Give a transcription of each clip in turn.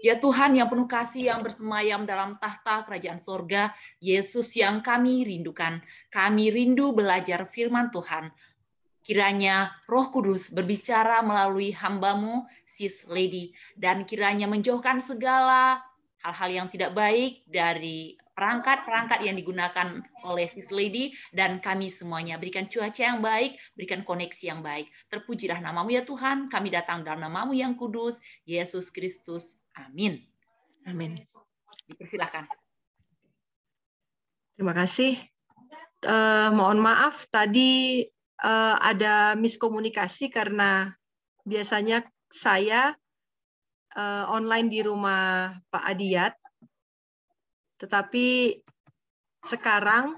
Ya Tuhan yang penuh kasih yang bersemayam dalam tahta kerajaan sorga, Yesus yang kami rindukan. Kami rindu belajar firman Tuhan. Kiranya Roh Kudus berbicara melalui hambamu, Sis Lady, dan kiranya menjauhkan segala hal-hal yang tidak baik dari perangkat-perangkat yang digunakan oleh Sis Lady dan kami semuanya. Berikan cuaca yang baik, berikan koneksi yang baik. Terpujilah namamu ya Tuhan, kami datang dalam namamu yang kudus, Yesus Kristus. Amin. Amin. Dipersilakan. Terima kasih. Mohon maaf tadi ada miskomunikasi karena biasanya saya online di rumah Pak Adiat, tetapi sekarang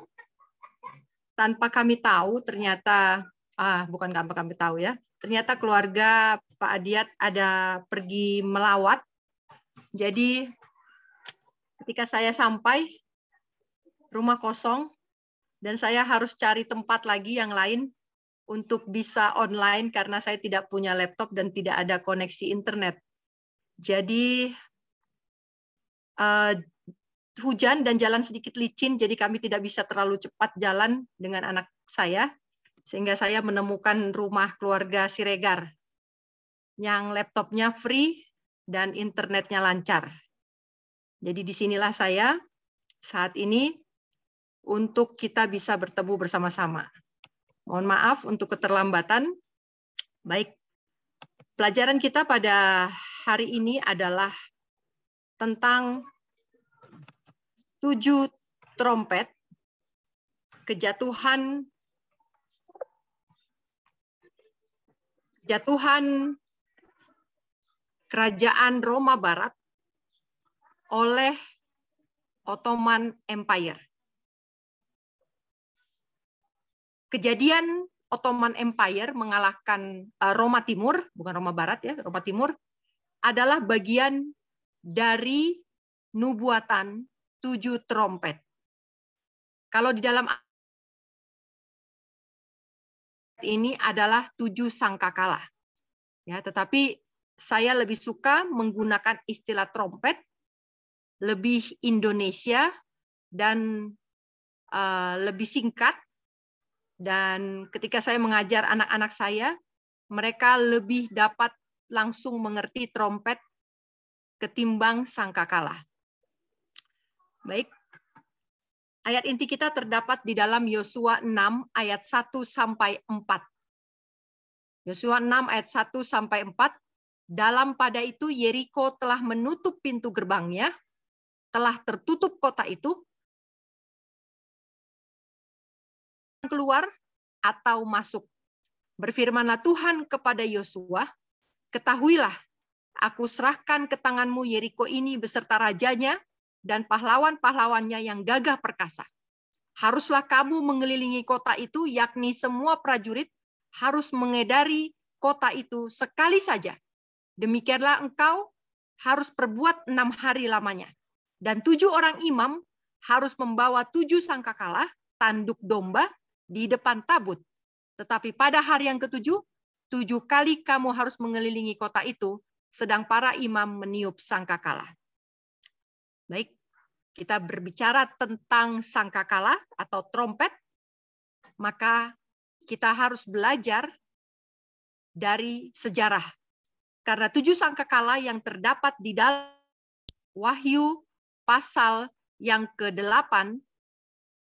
tanpa kami tahu ternyata bukan tanpa kami tahu ya, ternyata keluarga Pak Adiat ada pergi melawat. Jadi ketika saya sampai rumah kosong dan saya harus cari tempat lagi yang lain untuk bisa online karena saya tidak punya laptop dan tidak ada koneksi internet. Jadi hujan dan jalan sedikit licin, jadi kami tidak bisa terlalu cepat jalan dengan anak saya, sehingga saya menemukan rumah keluarga Siregar yang laptopnya free dan internetnya lancar. Jadi disinilah saya saat ini untuk kita bisa bertemu bersama-sama. Mohon maaf untuk keterlambatan. Baik, pelajaran kita pada hari ini adalah tentang 7 trompet, kejatuhan kerajaan Roma Barat oleh Ottoman Empire. Kejadian Ottoman Empire mengalahkan Roma Timur, bukan Roma Barat ya, Roma Timur, adalah bagian dari nubuatan 7 trompet. Kalau di dalam ini adalah 7 sangkakala. Ya, tetapi saya lebih suka menggunakan istilah trompet, lebih Indonesia dan lebih singkat. Dan ketika saya mengajar anak-anak saya, mereka lebih dapat langsung mengerti trompet ketimbang sangkakala. Baik. Ayat inti kita terdapat di dalam Yosua 6 ayat 1 sampai 4. Yosua 6 ayat 1 sampai 4. Dalam pada itu Yeriko telah menutup pintu gerbangnya, telah tertutup kota itu, keluar atau masuk. Berfirmanlah Tuhan kepada Yosua, ketahuilah, aku serahkan ke tanganmu Yeriko ini beserta rajanya dan pahlawan-pahlawannya yang gagah perkasa. Haruslah kamu mengelilingi kota itu, yakni semua prajurit harus mengedari kota itu sekali saja. Demikianlah engkau harus perbuat 6 hari lamanya. Dan 7 orang imam harus membawa 7 sangkakala, tanduk domba, di depan tabut. Tetapi pada hari yang ke-7, 7 kali kamu harus mengelilingi kota itu, sedang para imam meniup sangkakala. Baik, kita berbicara tentang sangkakala atau trompet, maka kita harus belajar dari sejarah. Karena 7 sangkakala yang terdapat di dalam Wahyu pasal yang ke-8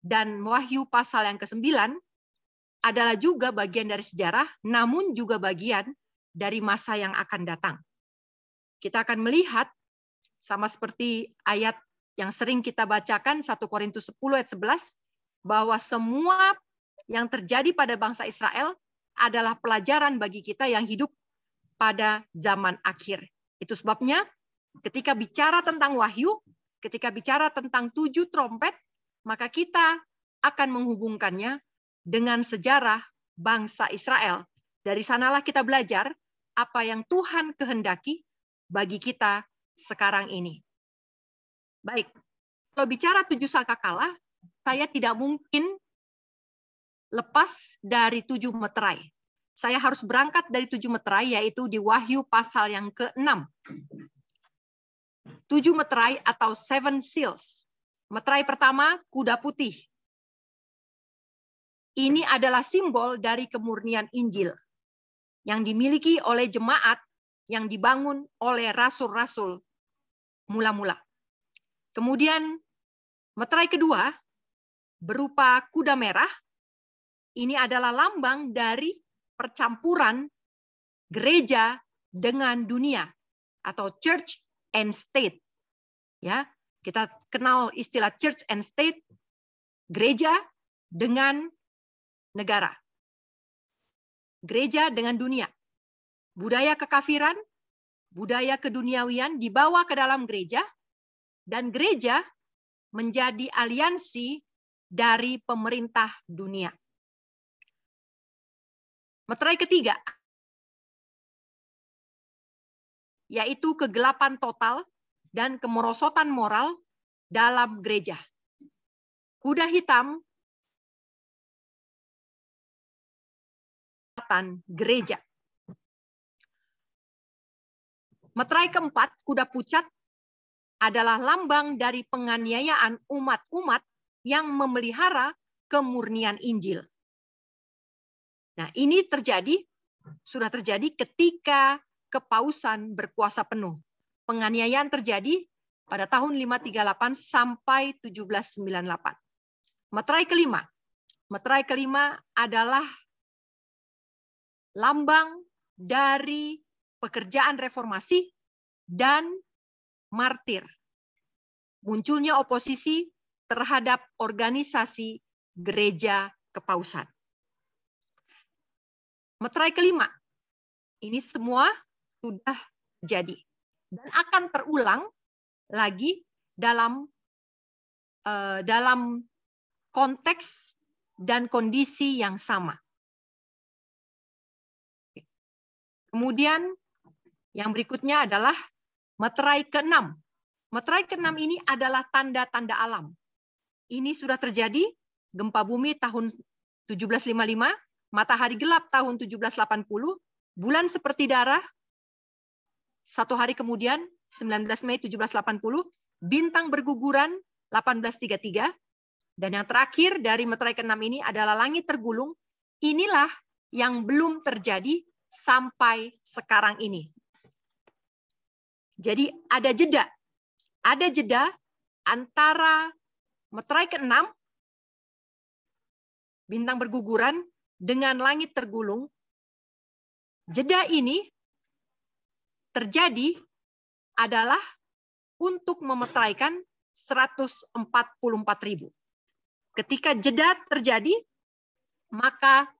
dan Wahyu pasal yang ke-9 adalah juga bagian dari sejarah, namun juga bagian dari masa yang akan datang. Kita akan melihat, sama seperti ayat yang sering kita bacakan, 1 Korintus 10 ayat 11, bahwa semua yang terjadi pada bangsa Israel adalah pelajaran bagi kita yang hidup pada zaman akhir. Itu sebabnya ketika bicara tentang wahyu, ketika bicara tentang 7 trompet, maka kita akan menghubungkannya dengan sejarah bangsa Israel. Dari sanalah kita belajar apa yang Tuhan kehendaki bagi kita sekarang ini. Baik, kalau bicara 7 sangkakala, saya tidak mungkin lepas dari 7 meterai. Saya harus berangkat dari 7 meterai, yaitu di Wahyu pasal yang ke-6. 7 meterai atau 7 seals. Meterai pertama, kuda putih. Ini adalah simbol dari kemurnian Injil yang dimiliki oleh jemaat yang dibangun oleh rasul-rasul mula-mula. Kemudian meterai kedua berupa kuda merah. Ini adalah lambang dari percampuran gereja dengan dunia atau church and state. Ya, kita kenal istilah church and state, gereja dengan negara. Gereja dengan dunia. Budaya kekafiran, budaya keduniawian dibawa ke dalam gereja, dan gereja menjadi aliansi dari pemerintah dunia. Meterai ketiga, yaitu kegelapan total dan kemerosotan moral dalam gereja. Kuda hitam, gereja. Meterai keempat, kuda pucat, adalah lambang dari penganiayaan umat-umat yang memelihara kemurnian Injil. Nah, ini sudah terjadi ketika kepausan berkuasa penuh. Penganiayaan terjadi pada tahun 538 sampai 1798. Meterai kelima adalah lambang dari pekerjaan reformasi dan martir. Munculnya oposisi terhadap organisasi gereja kepausan. Meterai kelima, ini semua sudah jadi dan akan terulang lagi dalam konteks dan kondisi yang sama. Kemudian yang berikutnya adalah meterai ke-6. Meterai ke-6 ini adalah tanda-tanda alam. Ini sudah terjadi, gempa bumi tahun 1755, matahari gelap tahun 1780, bulan seperti darah, satu hari kemudian, 19 Mei 1780, bintang berguguran 1833, dan yang terakhir dari meterai ke-6 ini adalah langit tergulung. Inilah yang belum terjadi sampai sekarang ini. Jadi ada jeda antara meterai ke-6, bintang berguguran, dengan langit tergulung. Jeda ini terjadi adalah untuk memeteraikan 144.000. Ketika jeda terjadi, maka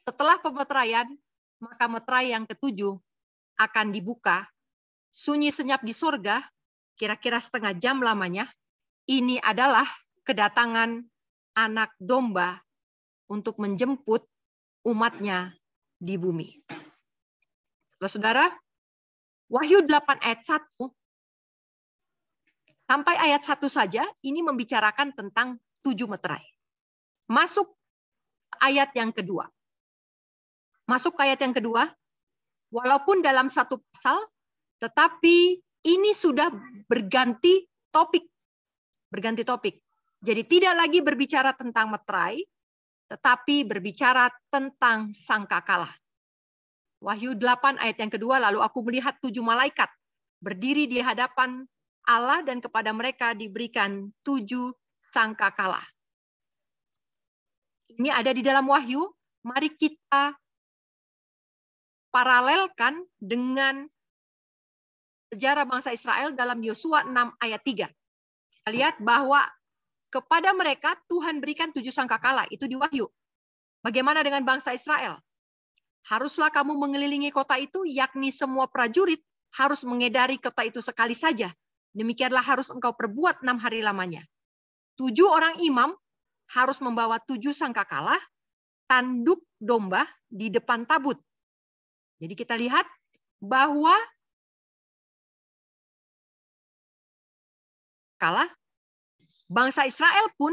setelah pemeteraian, maka meterai yang ke-7 akan dibuka. Sunyi senyap di sorga, kira-kira setengah jam lamanya. Ini adalah kedatangan anak domba untuk menjemput umatnya di bumi. Saudara, Wahyu 8 ayat 1 sampai ayat 1 saja ini membicarakan tentang 7 meterai. Masuk ayat yang kedua. Walaupun dalam satu pasal, tetapi ini sudah berganti topik. Jadi tidak lagi berbicara tentang meterai, tetapi berbicara tentang sangkakala. Wahyu 8 ayat yang kedua, lalu aku melihat 7 malaikat berdiri di hadapan Allah dan kepada mereka diberikan 7 sangkakala. Ini ada di dalam Wahyu, mari kita paralelkan dengan sejarah bangsa Israel dalam Yosua 6 ayat 3. Kita lihat bahwa kepada mereka Tuhan berikan 7 sangkakala, itu di Wahyu. Bagaimana dengan bangsa Israel? Haruslah kamu mengelilingi kota itu, yakni semua prajurit harus mengedari kota itu sekali saja. Demikianlah harus engkau perbuat 6 hari lamanya. 7 orang imam harus membawa 7 sangkakala, tanduk domba di depan tabut. Jadi kita lihat bahwa bangsa Israel pun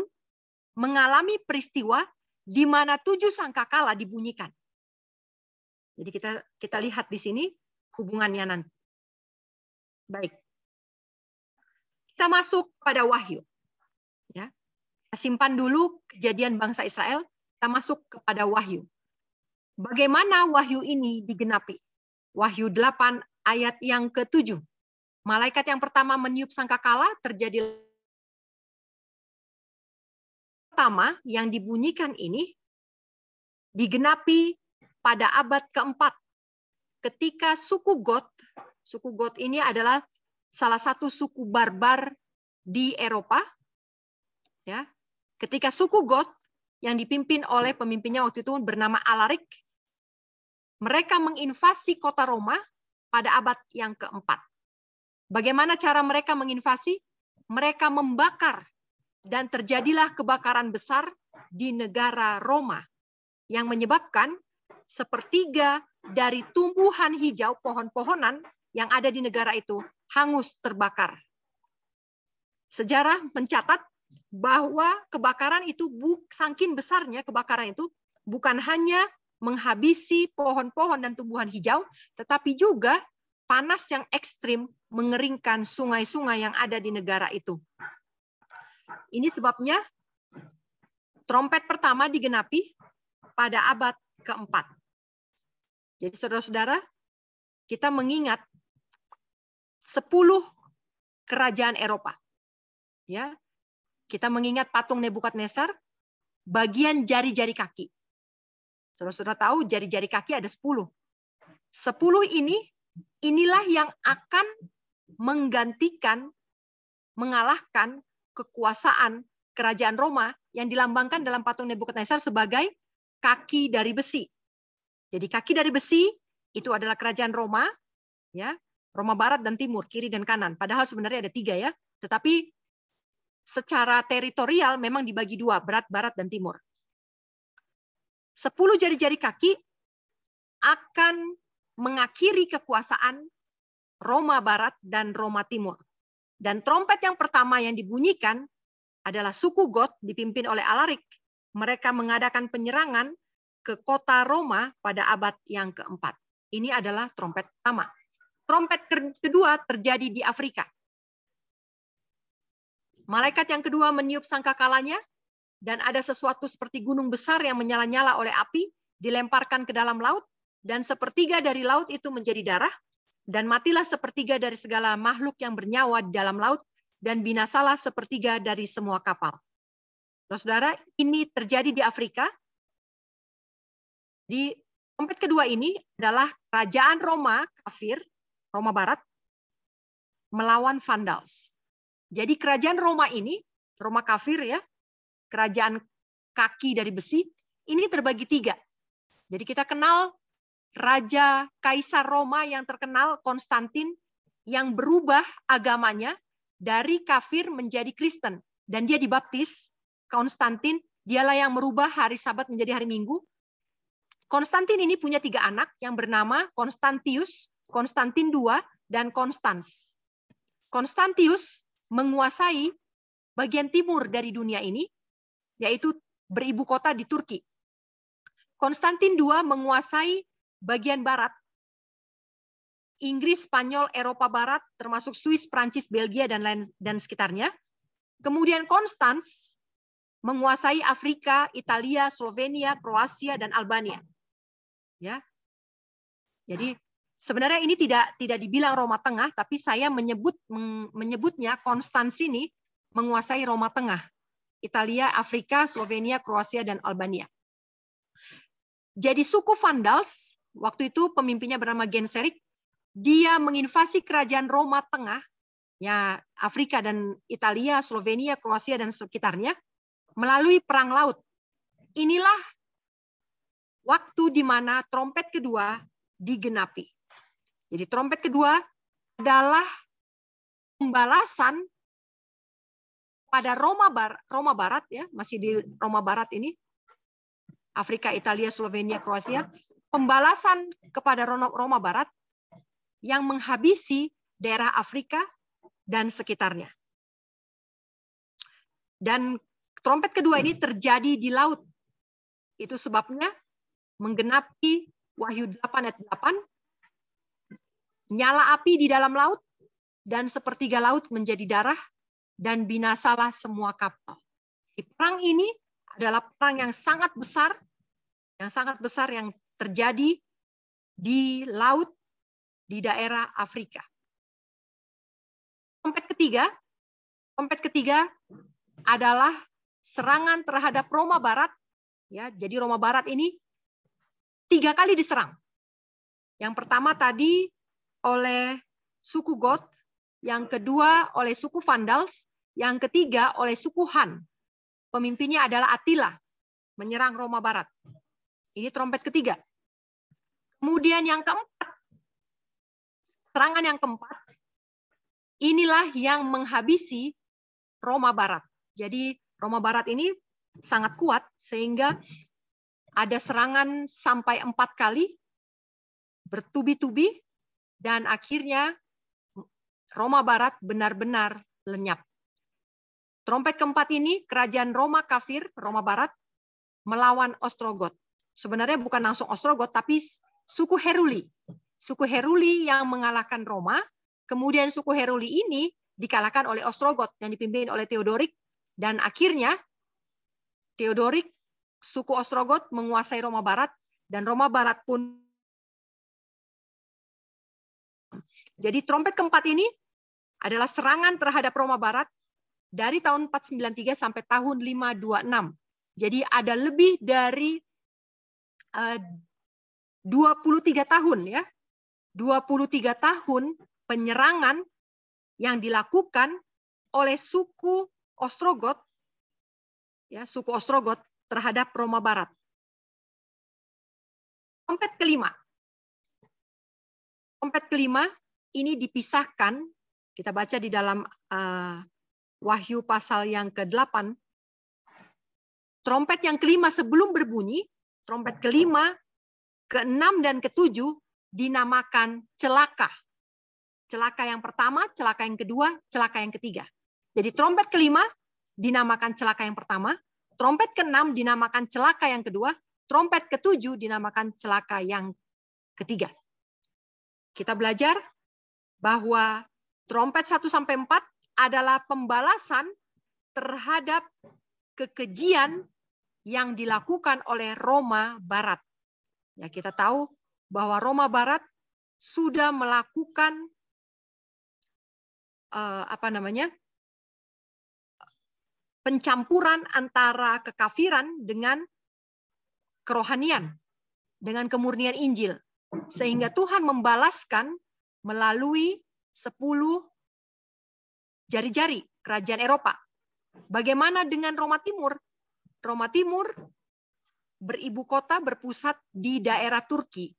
mengalami peristiwa di mana 7 sangkakala dibunyikan. Jadi kita lihat di sini hubungannya nanti. Baik. Kita masuk pada Wahyu. Ya. Kita simpan dulu kejadian bangsa Israel, kita masuk kepada Wahyu. Bagaimana Wahyu ini digenapi? Wahyu 8 ayat yang ke-7. Malaikat yang pertama meniup sangkakala, terjadi pertama yang dibunyikan ini digenapi pada abad keempat. Ketika suku Goth ini adalah salah satu suku barbar di Eropa. Ya. Ketika suku Goth yang dipimpin oleh pemimpinnya waktu itu bernama Alaric, mereka menginvasi kota Roma pada abad yang keempat. Bagaimana cara mereka menginvasi? Mereka membakar dan terjadilah kebakaran besar di negara Roma yang menyebabkan sepertiga dari tumbuhan hijau, pohon-pohonan yang ada di negara itu hangus terbakar. Sejarah mencatat bahwa kebakaran itu saking besarnya kebakaran itu bukan hanya menghabisi pohon-pohon dan tumbuhan hijau, tetapi juga panas yang ekstrim mengeringkan sungai-sungai yang ada di negara itu. Ini sebabnya trompet pertama digenapi pada abad keempat. Jadi saudara-saudara, kita mengingat 10 kerajaan Eropa. Ya, kita mengingat patung Nebukadnezar, bagian jari-jari kaki. Saudara-saudara tahu jari-jari kaki ada 10. 10 inilah yang akan menggantikan, mengalahkan kekuasaan kerajaan Roma yang dilambangkan dalam patung Nebukadnezar sebagai kaki dari besi. Jadi kaki dari besi itu adalah kerajaan Roma, ya, Roma Barat dan Timur, kiri dan kanan. Padahal sebenarnya ada 3 ya, tetapi secara teritorial memang dibagi 2, Barat dan Timur. 10 jari-jari kaki akan mengakhiri kekuasaan Roma Barat dan Roma Timur. Dan trompet yang pertama yang dibunyikan adalah suku Goth dipimpin oleh Alaric. Mereka mengadakan penyerangan ke kota Roma pada abad yang keempat. Ini adalah trompet pertama. Trompet kedua terjadi di Afrika. Malaikat yang kedua meniup sangkakalanya, dan ada sesuatu seperti gunung besar yang menyala-nyala oleh api, dilemparkan ke dalam laut, dan sepertiga dari laut itu menjadi darah, dan matilah sepertiga dari segala makhluk yang bernyawa di dalam laut, dan binasalah sepertiga dari semua kapal. Saudara, ini terjadi di Afrika. Di trompet kedua ini adalah kerajaan Roma kafir, Roma Barat, melawan Vandals. Jadi kerajaan Roma ini, Roma kafir ya, kerajaan kaki dari besi, ini terbagi 3. Jadi kita kenal Raja Kaisar Roma yang terkenal, Konstantin, yang berubah agamanya dari kafir menjadi Kristen. Dan dia dibaptis, Konstantin, dialah yang merubah hari Sabat menjadi hari Minggu. Konstantin ini punya 3 anak yang bernama Konstantius, Konstantin II, dan Konstans. Konstantius menguasai bagian timur dari dunia ini, yaitu beribu kota di Turki. Konstantin II menguasai bagian barat, Inggris, Spanyol, Eropa Barat, termasuk Swiss, Prancis, Belgia, dan sekitarnya. Kemudian Konstans menguasai Afrika, Italia, Slovenia, Kroasia, dan Albania. Ya, jadi sebenarnya ini tidak dibilang Roma Tengah, tapi saya menyebutnya Konstans ini menguasai Roma Tengah, Italia, Afrika, Slovenia, Kroasia, dan Albania. Jadi suku Vandals, waktu itu pemimpinnya bernama Genseric, dia menginvasi kerajaan Roma Tengah, ya Afrika dan Italia, Slovenia, Kroasia, dan sekitarnya, melalui perang laut. Inilah waktu di mana trompet kedua digenapi. Jadi trompet kedua adalah pembalasan pada Roma Barat, ya, masih di Roma Barat ini, Afrika, Italia, Slovenia, Kroasia, pembalasan kepada Roma Barat yang menghabisi daerah Afrika dan sekitarnya. Dan trompet kedua ini terjadi di laut. Itu sebabnya menggenapi Wahyu 8 ayat 8, nyala api di dalam laut, dan sepertiga laut menjadi darah, dan binasalah semua kapal. Perang ini adalah perang yang sangat besar yang terjadi di laut di daerah Afrika. Trompet ketiga adalah serangan terhadap Roma Barat. Ya, jadi Roma Barat ini 3 kali diserang. Yang pertama tadi oleh suku Goth, yang kedua oleh suku Vandals, yang ketiga oleh suku Han. Pemimpinnya adalah Attila, menyerang Roma Barat. Ini trompet ketiga. Kemudian yang keempat, serangan yang keempat, inilah yang menghabisi Roma Barat. Jadi Roma Barat ini sangat kuat sehingga ada serangan sampai 4 kali, bertubi-tubi, dan akhirnya Roma Barat benar-benar lenyap. Trompet keempat ini, kerajaan Roma kafir, Roma Barat, melawan Ostrogot. Sebenarnya bukan langsung Ostrogot, tapi suku Heruli. Suku Heruli yang mengalahkan Roma, kemudian suku Heruli ini dikalahkan oleh Ostrogot yang dipimpin oleh Theodoric, dan akhirnya Theodoric, suku Ostrogot menguasai Roma Barat, dan Roma Barat pun. Jadi trompet keempat ini adalah serangan terhadap Roma Barat dari tahun 493 sampai tahun 526. Jadi ada lebih dari 23 tahun ya. 23 tahun penyerangan yang dilakukan oleh suku Ostrogot, ya, suku Ostrogot terhadap Roma Barat. Trompet kelima ini dipisahkan, kita baca di dalam Wahyu pasal yang ke-8. Trompet yang kelima sebelum berbunyi, trompet kelima, ke-6 dan ke-7 dinamakan celaka. Celaka yang pertama, celaka yang kedua, celaka yang ketiga. Jadi trompet kelima dinamakan celaka yang pertama, trompet ke-6 dinamakan celaka yang kedua, trompet ke-7 dinamakan celaka yang ketiga. Kita belajar bahwa trompet 1 sampai 4 adalah pembalasan terhadap kekejian yang dilakukan oleh Roma Barat. Ya, kita tahu bahwa Roma Barat sudah melakukan pencampuran antara kekafiran dengan kerohanian, dengan kemurnian Injil. Sehingga Tuhan membalaskan melalui 10 jari-jari kerajaan Eropa. Bagaimana dengan Roma Timur? Roma Timur beribu kota, berpusat di daerah Turki.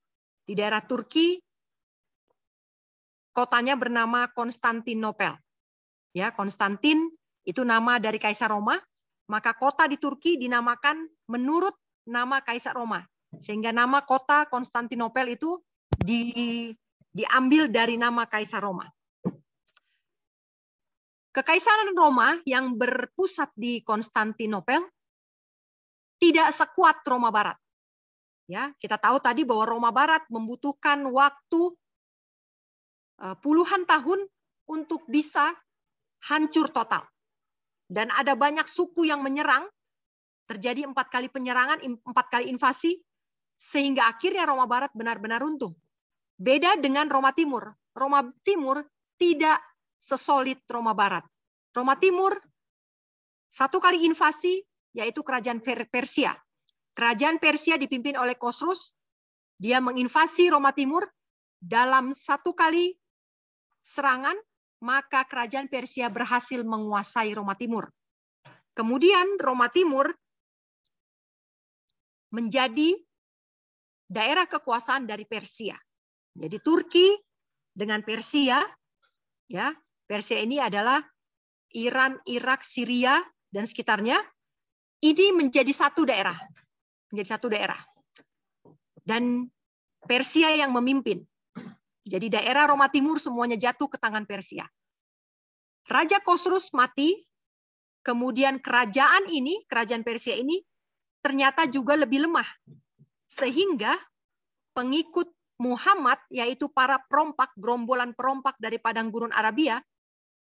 Di daerah Turki, kotanya bernama Konstantinopel. Ya, Konstantin itu nama dari Kaisar Roma, maka kota di Turki dinamakan menurut nama Kaisar Roma. Sehingga nama kota Konstantinopel itu diambil dari nama Kaisar Roma. Kekaisaran Roma yang berpusat di Konstantinopel tidak sekuat Roma Barat. Ya, kita tahu tadi bahwa Roma Barat membutuhkan waktu puluhan tahun untuk bisa hancur total. Dan ada banyak suku yang menyerang, terjadi 4 kali penyerangan, 4 kali invasi, sehingga akhirnya Roma Barat benar-benar runtuh. Beda dengan Roma Timur. Roma Timur tidak sesolid Roma Barat. Roma Timur 1 kali invasi, yaitu kerajaan Persia. Kerajaan Persia dipimpin oleh Khosrus, dia menginvasi Roma Timur. Dalam 1 kali serangan, maka kerajaan Persia berhasil menguasai Roma Timur. Kemudian Roma Timur menjadi daerah kekuasaan dari Persia. Jadi Turki dengan Persia, ya, Persia ini adalah Iran, Irak, Syria dan sekitarnya. Ini menjadi satu daerah. Dan Persia yang memimpin. Jadi daerah Roma Timur semuanya jatuh ke tangan Persia. Raja Khosrus mati, kemudian kerajaan Persia ini ternyata juga lebih lemah. Sehingga pengikut Muhammad, yaitu para perompak, gerombolan perompak dari padang gurun Arabia,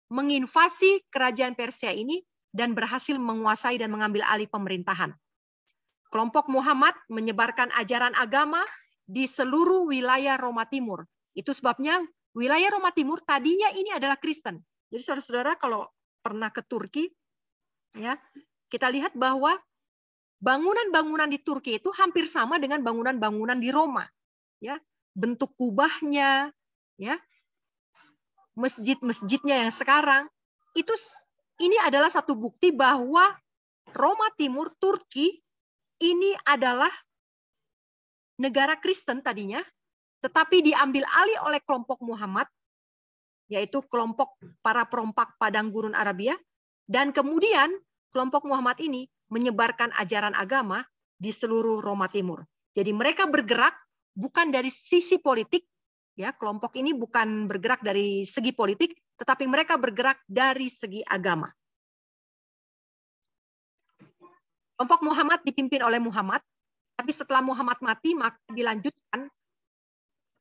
menginvasi kerajaan Persia ini dan berhasil menguasai dan mengambil alih pemerintahan. Kelompok Muhammad menyebarkan ajaran agama di seluruh wilayah Roma Timur. Itu sebabnya wilayah Roma Timur tadinya ini adalah Kristen. Jadi saudara-saudara kalau pernah ke Turki, ya, kita lihat bahwa bangunan-bangunan di Turki itu hampir sama dengan bangunan-bangunan di Roma. Ya, bentuk kubahnya, ya, masjid-masjidnya yang sekarang itu, ini adalah satu bukti bahwa Roma Timur, Turki ini adalah negara Kristen tadinya, tetapi diambil alih oleh kelompok Muhammad, yaitu kelompok para perompak padang gurun Arabia, dan kemudian kelompok Muhammad ini menyebarkan ajaran agama di seluruh Roma Timur. Jadi mereka bergerak bukan dari sisi politik, ya, kelompok ini bukan bergerak dari segi politik, tetapi mereka bergerak dari segi agama. Kelompok Muhammad dipimpin oleh Muhammad, tapi setelah Muhammad mati, maka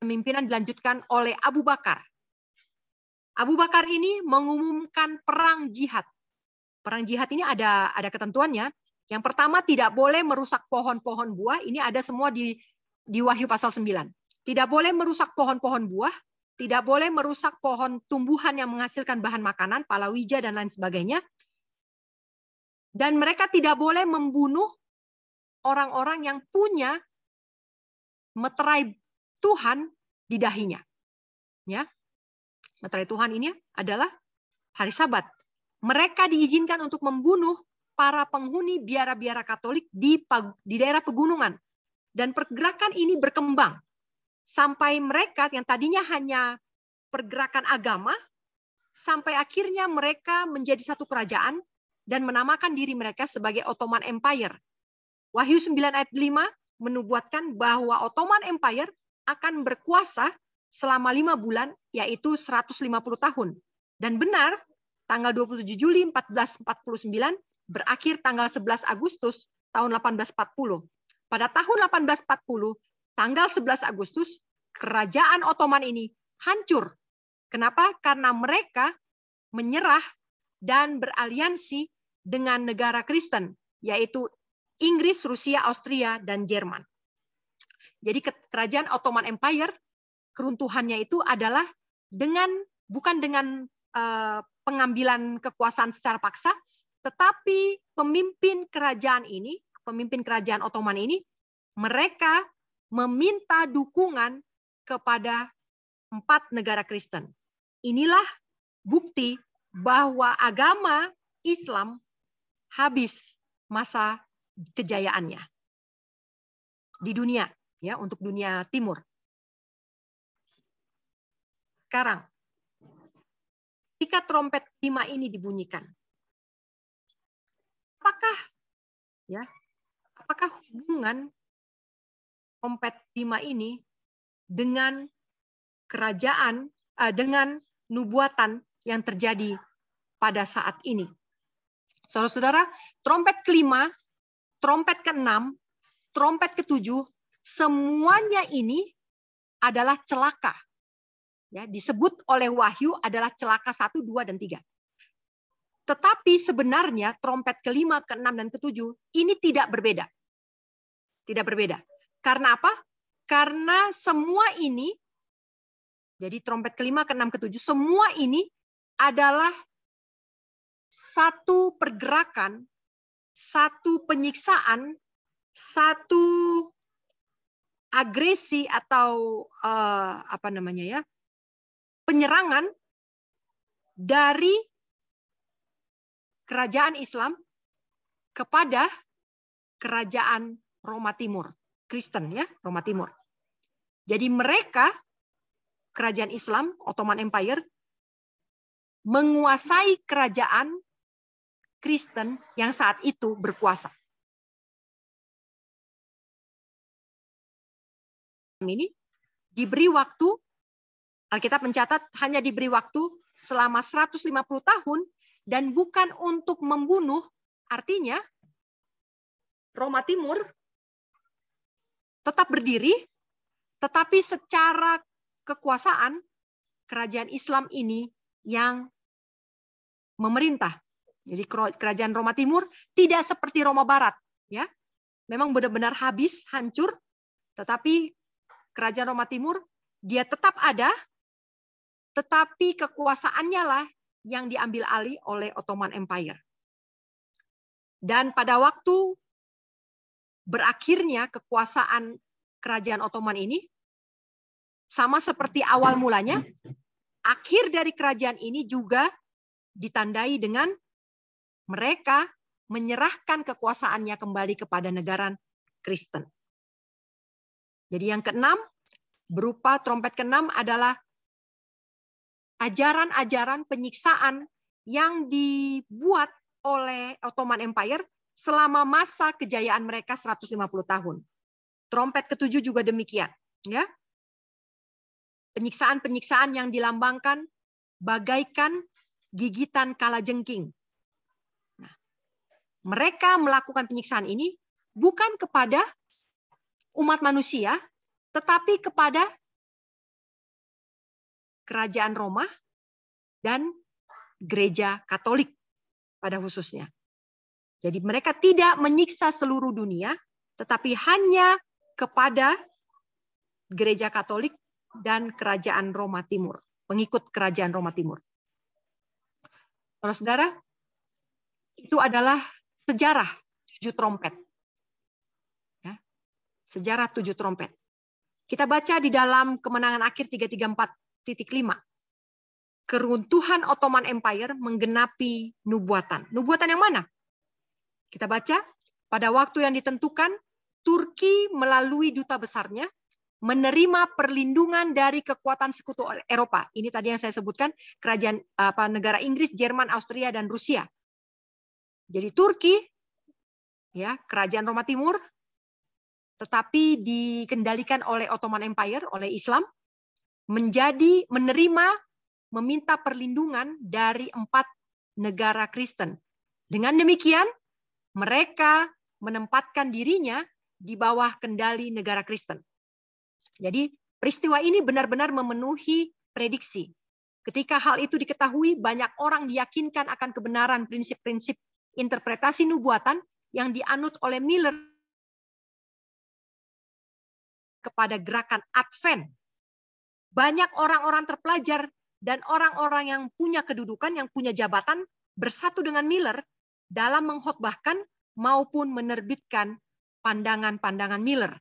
pemimpinan dilanjutkan oleh Abu Bakar. Abu Bakar ini mengumumkan perang jihad. Perang jihad ini ada ketentuannya. Yang pertama, tidak boleh merusak pohon-pohon buah. Ini ada semua di Wahyu pasal 9. Tidak boleh merusak pohon-pohon buah, tidak boleh merusak pohon tumbuhan yang menghasilkan bahan makanan, palawija dan lain sebagainya. Dan mereka tidak boleh membunuh orang-orang yang punya meterai Tuhan di dahinya. Ya. Meterai Tuhan ini adalah hari Sabat. Mereka diizinkan untuk membunuh para penghuni biara-biara Katolik di daerah pegunungan. Dan pergerakan ini berkembang sampai mereka yang tadinya hanya pergerakan agama, sampai akhirnya mereka menjadi satu kerajaan dan menamakan diri mereka sebagai Ottoman Empire. Wahyu 9 ayat 5 menubuatkan bahwa Ottoman Empire akan berkuasa selama 5 bulan, yaitu 150 tahun. Dan benar, tanggal 27 Juli 1449 berakhir tanggal 11 Agustus tahun 1840. Pada tahun 1840, tanggal 11 Agustus, kerajaan Ottoman ini hancur. Kenapa? Karena mereka menyerah dan beraliansi dengan negara Kristen, yaitu Inggris, Rusia, Austria, dan Jerman. Jadi kerajaan Ottoman Empire, keruntuhannya itu adalah bukan dengan pengambilan kekuasaan secara paksa, tetapi pemimpin kerajaan Ottoman ini, mereka meminta dukungan kepada 4 negara Kristen. Inilah bukti bahwa agama Islam habis masa kejayaannya di dunia, ya, untuk dunia timur. Sekarang, ketika trompet 5 ini dibunyikan, apakah hubungan trompet 5 ini dengan kerajaan, dengan nubuatan yang terjadi pada saat ini? Saudara-saudara, trompet kelima, trompet keenam, trompet ketujuh, semuanya ini adalah celaka. Ya, disebut oleh Wahyu adalah celaka 1, 2, dan 3. Tetapi sebenarnya trompet kelima, keenam, dan ketujuh ini tidak berbeda. Tidak berbeda. Karena apa? Karena semua ini, jadi trompet kelima, keenam, ketujuh, semua ini adalah satu pergerakan, satu penyiksaan, satu agresi atau penyerangan dari kerajaan Islam kepada kerajaan Roma Timur, Kristen, ya, Roma Timur. Jadi mereka, kerajaan Islam, Ottoman Empire, menguasai kerajaan Kristen yang saat itu berkuasa. Ini diberi waktu, Alkitab mencatat hanya diberi waktu selama 150 tahun dan bukan untuk membunuh. Artinya Roma Timur tetap berdiri, tetapi secara kekuasaan kerajaan Islam ini yang memerintah. Jadi kerajaan Roma Timur tidak seperti Roma Barat, ya. Memang benar-benar habis, hancur, tetapi kerajaan Roma Timur dia tetap ada, tetapi kekuasaannya lah yang diambil alih oleh Ottoman Empire. Dan pada waktu berakhirnya kekuasaan kerajaan Ottoman ini, sama seperti awal mulanya, akhir dari kerajaan ini juga ditandai dengan mereka menyerahkan kekuasaannya kembali kepada negara Kristen. Jadi yang keenam, berupa trompet keenam adalah ajaran-ajaran penyiksaan yang dibuat oleh Ottoman Empire selama masa kejayaan mereka 150 tahun. Trompet ketujuh juga demikian, ya. Penyiksaan-penyiksaan yang dilambangkan bagaikan gigitan kalajengking. Nah, mereka melakukan penyiksaan ini bukan kepada umat manusia, tetapi kepada kerajaan Roma dan gereja Katolik pada khususnya. Jadi mereka tidak menyiksa seluruh dunia, tetapi hanya kepada gereja Katolik dan kerajaan Roma Timur, pengikut kerajaan Roma Timur. Saudara, itu adalah sejarah 7 trompet. Ya, sejarah 7 trompet. Kita baca di dalam Kemenangan Akhir 334.5. Keruntuhan Ottoman Empire menggenapi nubuatan. Nubuatan yang mana? Kita baca, pada waktu yang ditentukan, Turki melalui duta besarnya menerima perlindungan dari kekuatan sekutu Eropa. Ini tadi yang saya sebutkan, kerajaan negara Inggris, Jerman, Austria, dan Rusia. Jadi Turki, ya, kerajaan Roma Timur, tetapi dikendalikan oleh Ottoman Empire, oleh Islam, meminta perlindungan dari 4 negara Kristen. Dengan demikian, mereka menempatkan dirinya di bawah kendali negara Kristen. Jadi peristiwa ini benar-benar memenuhi prediksi. Ketika hal itu diketahui, banyak orang diyakinkan akan kebenaran prinsip-prinsip interpretasi nubuatan yang dianut oleh Miller kepada gerakan Advent. Banyak orang-orang terpelajar dan orang-orang yang punya kedudukan, yang punya jabatan, bersatu dengan Miller dalam mengkhotbahkan maupun menerbitkan pandangan-pandangan Miller.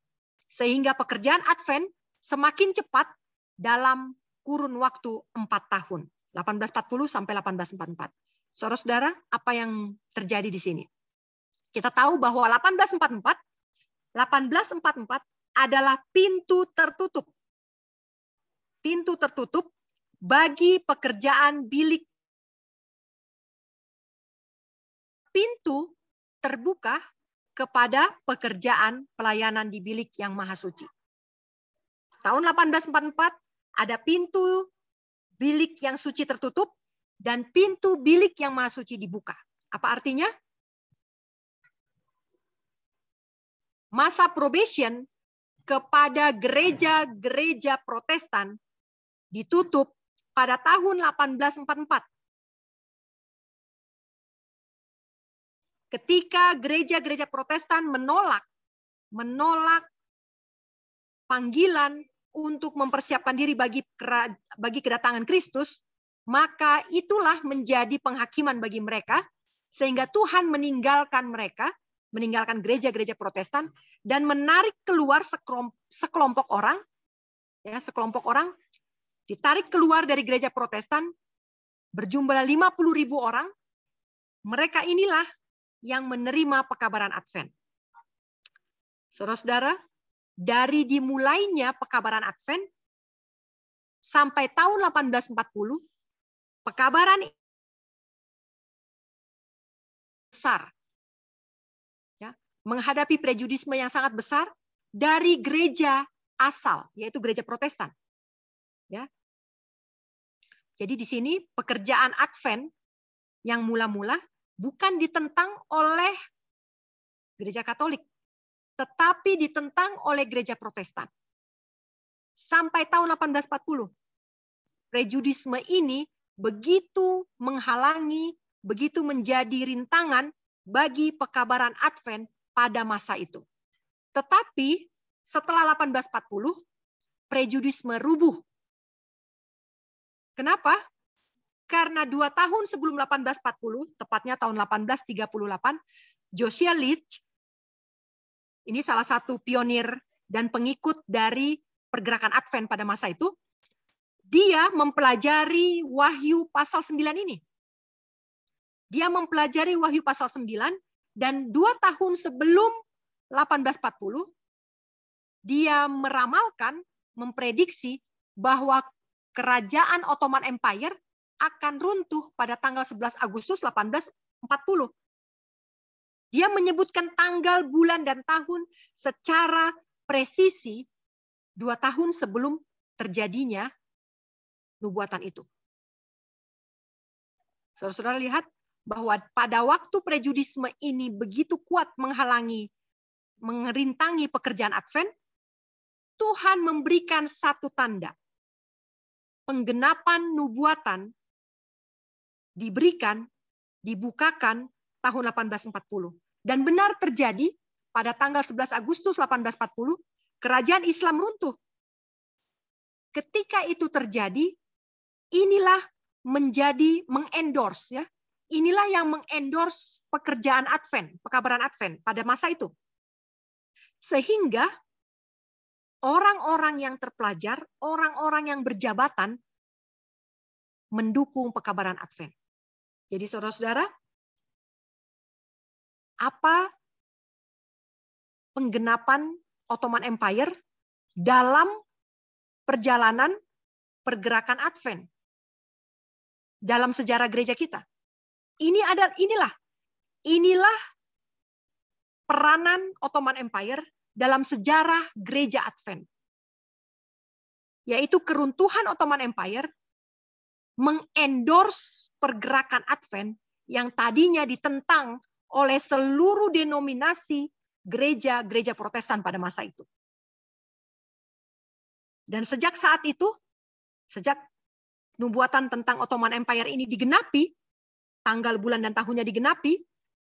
Sehingga pekerjaan Advent semakin cepat dalam kurun waktu 4 tahun. 1840 sampai 1844. Saudara-saudara, apa yang terjadi di sini? Kita tahu bahwa 1844 adalah pintu tertutup. Pintu tertutup bagi pekerjaan bilik. Pintu terbuka kepada pekerjaan pelayanan di bilik yang maha suci. Tahun 1844 ada pintu bilik yang suci tertutup dan pintu bilik yang maha suci dibuka. Apa artinya? Masa probation kepada gereja-gereja Protestan ditutup pada tahun 1844. Ketika gereja-gereja Protestan menolak panggilan untuk mempersiapkan diri bagi kedatangan Kristus, maka itulah menjadi penghakiman bagi mereka, sehingga Tuhan meninggalkan mereka, meninggalkan gereja-gereja Protestan, dan menarik keluar sekelompok orang, ditarik keluar dari gereja Protestan, berjumlah 50.000 orang. Mereka inilah yang menerima pekabaran Advent. Saudara-saudara, dari dimulainya pekabaran Advent sampai tahun 1840, pekabaran besar, ya, menghadapi prejudisme yang sangat besar dari gereja asal, yaitu gereja Protestan. Ya. Jadi di sini pekerjaan Advent yang mula-mula bukan ditentang oleh gereja Katolik, tetapi ditentang oleh gereja Protestan. Sampai tahun 1840, prejudisme ini begitu menghalangi begitu menjadi rintangan bagi pekabaran Advent pada masa itu. Tetapi setelah 1840, prejudisme rubuh. Kenapa? Karena 2 tahun sebelum 1840, tepatnya tahun 1838, Josiah Litch, ini salah satu pionir dan pengikut dari pergerakan Advent pada masa itu, dia mempelajari Wahyu pasal 9 ini. Dia mempelajari Wahyu pasal 9, dan 2 tahun sebelum 1840, dia meramalkan, memprediksi bahwa kerajaan Ottoman Empire akan runtuh pada tanggal 11 Agustus 1840. Dia menyebutkan tanggal, bulan, dan tahun secara presisi 2 tahun sebelum terjadinya nubuatan itu. Saudara-saudara lihat bahwa pada waktu prejudisme ini begitu kuat menghalangi, merintangi pekerjaan Advent, Tuhan memberikan satu tanda. Penggenapan nubuatan diberikan, dibukakan tahun 1840. Dan benar terjadi pada tanggal 11 Agustus 1840, kerajaan Islam runtuh. Ketika itu terjadi, inilah menjadi mengendorse, ya. Inilah yang mengendorse pekerjaan Advent, pekabaran Advent pada masa itu. Sehingga orang-orang yang terpelajar, orang-orang yang berjabatan mendukung pekabaran Advent. Jadi saudara-saudara, apa penggenapan Ottoman Empire dalam perjalanan pergerakan Advent dalam sejarah gereja kita? Inilah peranan Ottoman Empire dalam sejarah gereja Advent. Yaitu keruntuhan Ottoman Empire mengendorse pergerakan Advent yang tadinya ditentang oleh seluruh denominasi gereja-gereja Protestan pada masa itu. Dan sejak saat itu, sejak nubuatan tentang Ottoman Empire ini digenapi, tanggal, bulan, dan tahunnya digenapi,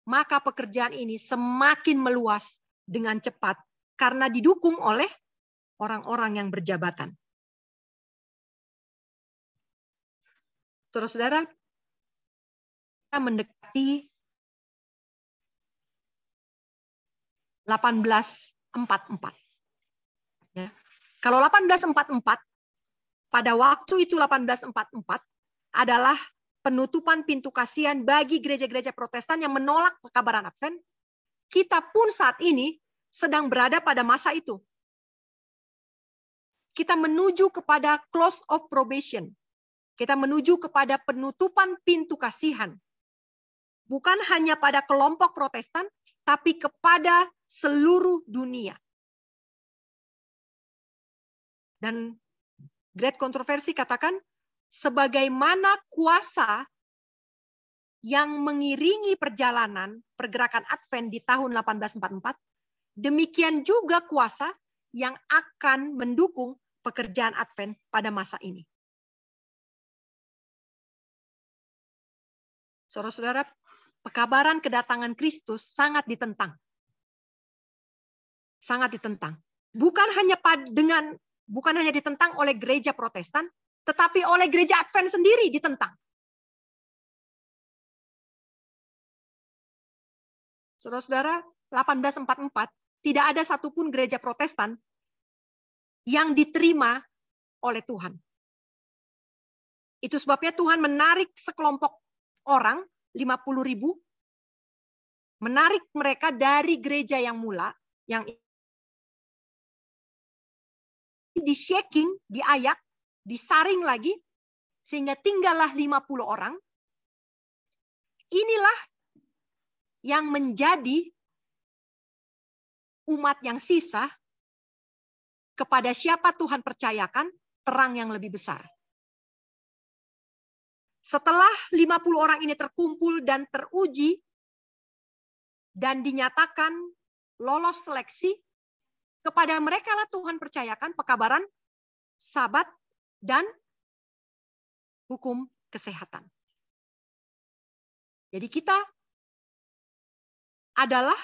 maka pekerjaan ini semakin meluas dengan cepat karena didukung oleh orang-orang yang berjabatan. Saudara-saudara, kita mendekati 1844. Ya. Kalau 1844, pada waktu itu 1844 adalah penutupan pintu kasihan bagi gereja-gereja Protestan yang menolak pekabaran Advent. Kita pun saat ini sedang berada pada masa itu. Kita menuju kepada close of probation. Kita menuju kepada penutupan pintu kasihan. Bukan hanya pada kelompok Protestan, tapi kepada seluruh dunia. Dan Great Kontroversi katakan, sebagaimana kuasa yang mengiringi perjalanan pergerakan Advent di tahun 1844, demikian juga kuasa yang akan mendukung pekerjaan Advent pada masa ini. Saudara-saudara, pekabaran kedatangan Kristus sangat ditentang. Sangat ditentang. Bukan hanya ditentang oleh gereja Protestan, tetapi oleh gereja Advent sendiri ditentang. Saudara-saudara, 1844 tidak ada satupun gereja Protestan yang diterima oleh Tuhan. Itu sebabnya Tuhan menarik sekelompok orang, 50.000, menarik mereka dari gereja yang mula, yang di-shaking, diayak, disaring lagi, sehingga tinggallah 50 orang. Inilah yang menjadi umat yang sisa kepada siapa Tuhan percayakan terang yang lebih besar. Setelah 50 orang ini terkumpul dan teruji dan dinyatakan lolos seleksi, kepada mereka lah Tuhan percayakan pekabaran Sabat dan hukum kesehatan. Jadi kita adalah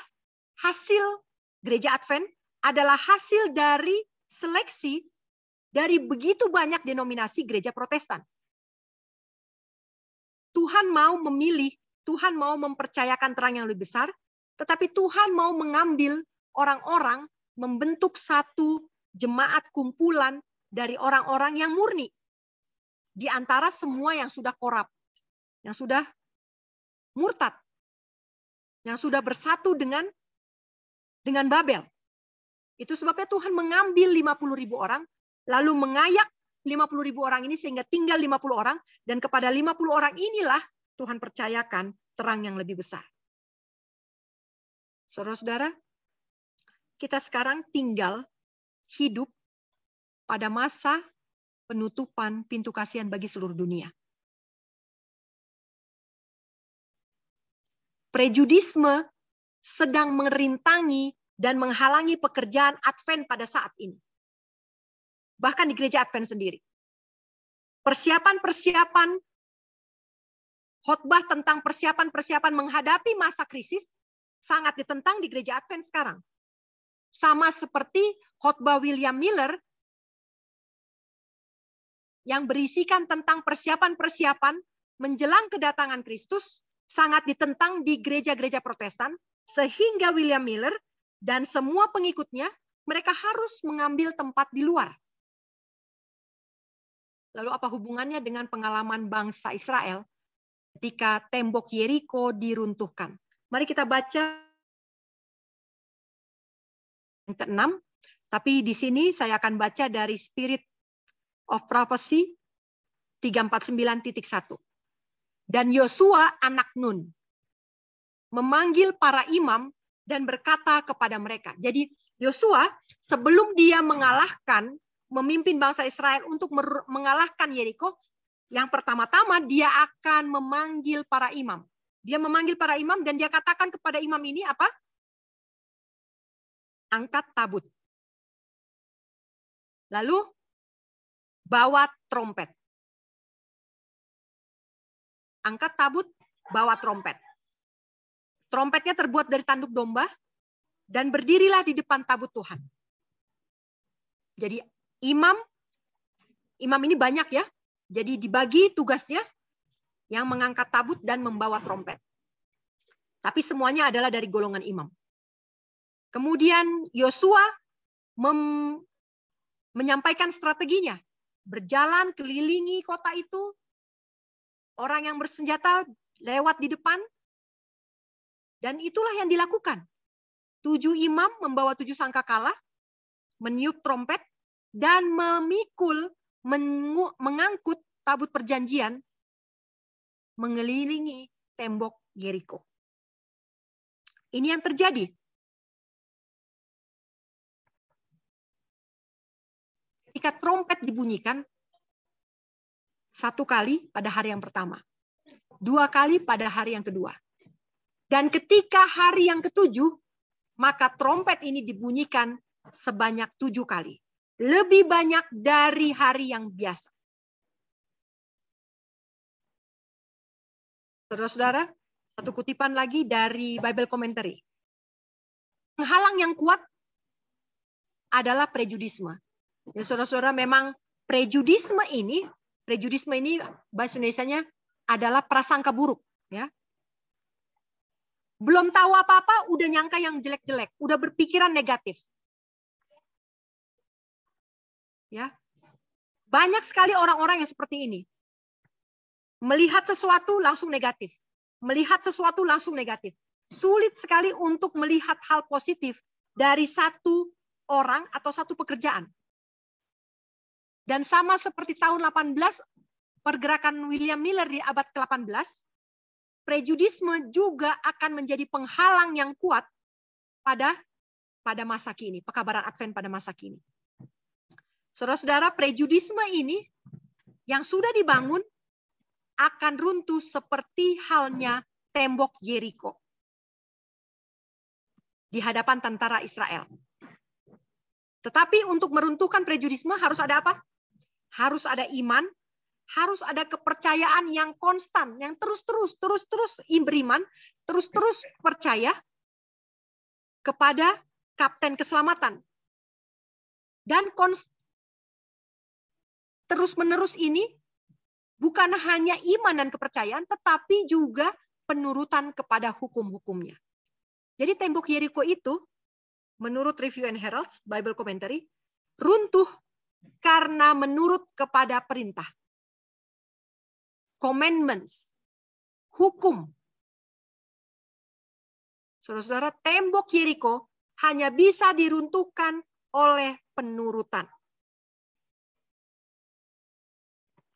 hasil gereja Advent, adalah hasil dari seleksi dari begitu banyak denominasi gereja Protestan. Tuhan mau memilih, Tuhan mau mempercayakan terang yang lebih besar, tetapi Tuhan mau mengambil orang-orang, membentuk satu jemaat kumpulan dari orang-orang yang murni. Di antara semua yang sudah korup, yang sudah murtad, yang sudah bersatu dengan Babel. Itu sebabnya Tuhan mengambil 50.000 orang, lalu mengayak 50.000 orang ini sehingga tinggal 50 orang, dan kepada 50 orang inilah Tuhan percayakan terang yang lebih besar. Saudara-saudara, kita sekarang tinggal hidup pada masa penutupan pintu kasihan bagi seluruh dunia. Prejudisme sedang merintangi dan menghalangi pekerjaan Advent pada saat ini. Bahkan di gereja Advent sendiri. Persiapan-persiapan khotbah tentang persiapan-persiapan menghadapi masa krisis sangat ditentang di gereja Advent sekarang. Sama seperti khotbah William Miller yang berisikan tentang persiapan-persiapan menjelang kedatangan Kristus sangat ditentang di gereja-gereja Protestan, sehingga William Miller dan semua pengikutnya, mereka harus mengambil tempat di luar. Lalu apa hubungannya dengan pengalaman bangsa Israel ketika tembok Yeriko diruntuhkan? Mari kita baca yang ke-6, tapi di sini saya akan baca dari Spirit of Prophecy 349.1. Dan Yosua anak Nun memanggil para imam dan berkata kepada mereka. Jadi Yosua sebelum dia memimpin bangsa Israel untuk mengalahkan Yeriko, yang pertama-tama dia akan memanggil para imam. Dia memanggil para imam dan dia katakan kepada imam ini apa? Angkat tabut. Lalu bawa trompet. Angkat tabut, bawa trompet. Trompetnya terbuat dari tanduk domba, dan berdirilah di depan tabut Tuhan. Jadi imam ini banyak ya, jadi dibagi tugasnya yang mengangkat tabut dan membawa trompet. Tapi semuanya adalah dari golongan imam. Kemudian Yosua menyampaikan strateginya, berjalan kelilingi kota itu, orang yang bersenjata lewat di depan, dan itulah yang dilakukan. 7 imam membawa 7 sangkakala, meniup trompet, dan mengangkut tabut perjanjian mengelilingi tembok Yeriko. Ini yang terjadi. Ketika trompet dibunyikan, 1 kali pada hari yang pertama, 2 kali pada hari yang kedua. Dan ketika hari yang ke-7, maka trompet ini dibunyikan sebanyak 7 kali. Lebih banyak dari hari yang biasa. Saudara-saudara, satu kutipan lagi dari Bible Commentary. Penghalang yang kuat adalah prejudisme. Ya, saudara-saudara, memang prejudisme ini bahasa Indonesianya adalah prasangka buruk. Ya. Belum tahu apa-apa, udah nyangka yang jelek-jelek, udah berpikiran negatif. Ya, banyak sekali orang-orang yang seperti ini. Melihat sesuatu langsung negatif. Melihat sesuatu langsung negatif. Sulit sekali untuk melihat hal positif dari satu orang atau satu pekerjaan. Dan sama seperti tahun 18, pergerakan William Miller di abad ke-18, prejudisme juga akan menjadi penghalang yang kuat pada masa kini, pekabaran Advent pada masa kini. Saudara-saudara, prejudisme ini yang sudah dibangun akan runtuh seperti halnya tembok Yeriko di hadapan tentara Israel. Tetapi untuk meruntuhkan prejudisme harus ada apa? Harus ada iman harus ada kepercayaan yang konstan, yang terus beriman, terus percaya kepada kapten keselamatan. Dan terus-menerus ini bukan hanya iman dan kepercayaan, tetapi juga penurutan kepada hukum-hukumnya. Jadi tembok Yeriko itu, menurut Review and Herald, Bible Commentary, runtuh karena menurut kepada perintah. Commandments, hukum. Saudara-saudara, tembok Yeriko hanya bisa diruntuhkan oleh penurutan.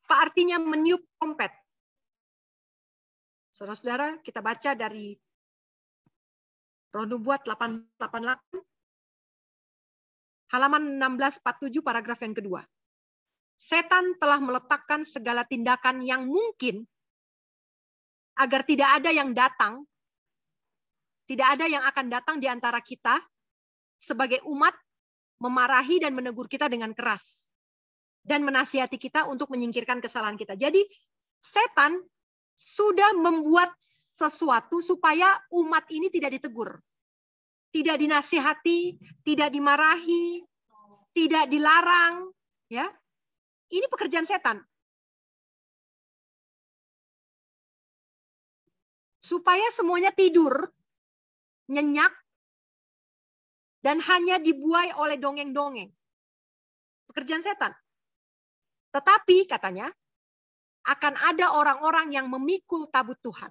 Apa artinya meniup trompet? Saudara-saudara, kita baca dari Roh Nubuat 888, halaman 1647, paragraf yang kedua. Setan telah meletakkan segala tindakan yang mungkin agar tidak ada yang akan datang di antara kita sebagai umat memarahi dan menegur kita dengan keras dan menasihati kita untuk menyingkirkan kesalahan kita. Jadi setan sudah membuat sesuatu supaya umat ini tidak ditegur, tidak dinasihati, tidak dimarahi, tidak dilarang, ya. Ini pekerjaan setan. Supaya semuanya tidur, nyenyak, dan hanya dibuai oleh dongeng-dongeng. Pekerjaan setan. Tetapi katanya, akan ada orang-orang yang memikul tabut Tuhan.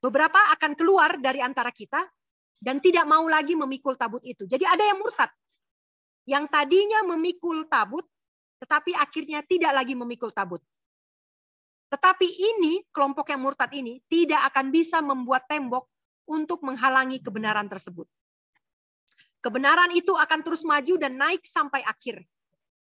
Beberapa akan keluar dari antara kita dan tidak mau lagi memikul tabut itu. Jadi ada yang murtad. Yang tadinya memikul tabut, tetapi akhirnya tidak lagi memikul tabut. Tetapi ini, kelompok yang murtad ini, tidak akan bisa membuat tembok untuk menghalangi kebenaran tersebut. Kebenaran itu akan terus maju dan naik sampai akhir.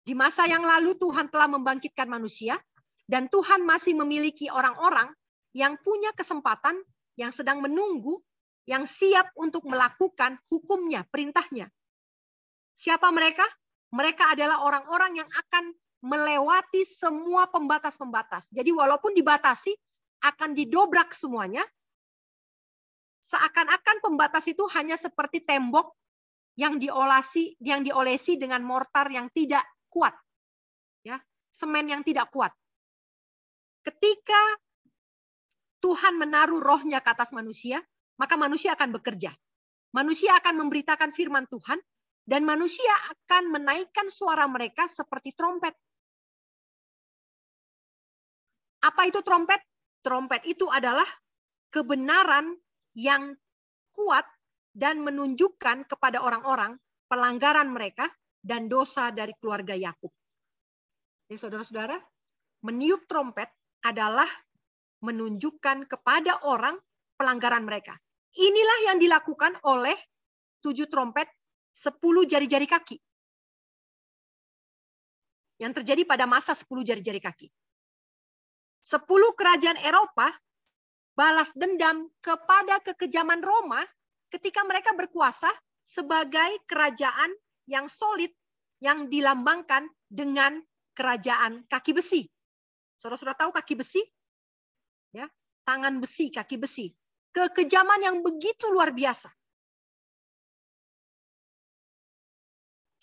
Di masa yang lalu Tuhan telah membangkitkan manusia, dan Tuhan masih memiliki orang-orang yang punya kesempatan, yang sedang menunggu, yang siap untuk melakukan hukumnya, perintahnya. Siapa mereka? Mereka adalah orang-orang yang akan melewati semua pembatas-pembatas. Jadi walaupun dibatasi, akan didobrak semuanya. Seakan-akan pembatas itu hanya seperti tembok yang diolesi dengan mortar yang tidak kuat. Ya, semen yang tidak kuat. Ketika Tuhan menaruh rohnya ke atas manusia, maka manusia akan bekerja. Manusia akan memberitakan firman Tuhan, dan manusia akan menaikkan suara mereka seperti trompet. Apa itu trompet? Trompet itu adalah kebenaran yang kuat dan menunjukkan kepada orang-orang pelanggaran mereka dan dosa dari keluarga Yakub. Jadi saudara-saudara, meniup trompet adalah menunjukkan kepada orang pelanggaran mereka. Inilah yang dilakukan oleh 7 trompet 10 jari-jari kaki. Yang terjadi pada masa 10 jari-jari kaki. 10 kerajaan Eropa balas dendam kepada kekejaman Roma ketika mereka berkuasa sebagai kerajaan yang solid yang dilambangkan dengan kerajaan kaki besi. Saudara-saudara tahu kaki besi? Ya, tangan besi, kaki besi. Kekejaman yang begitu luar biasa.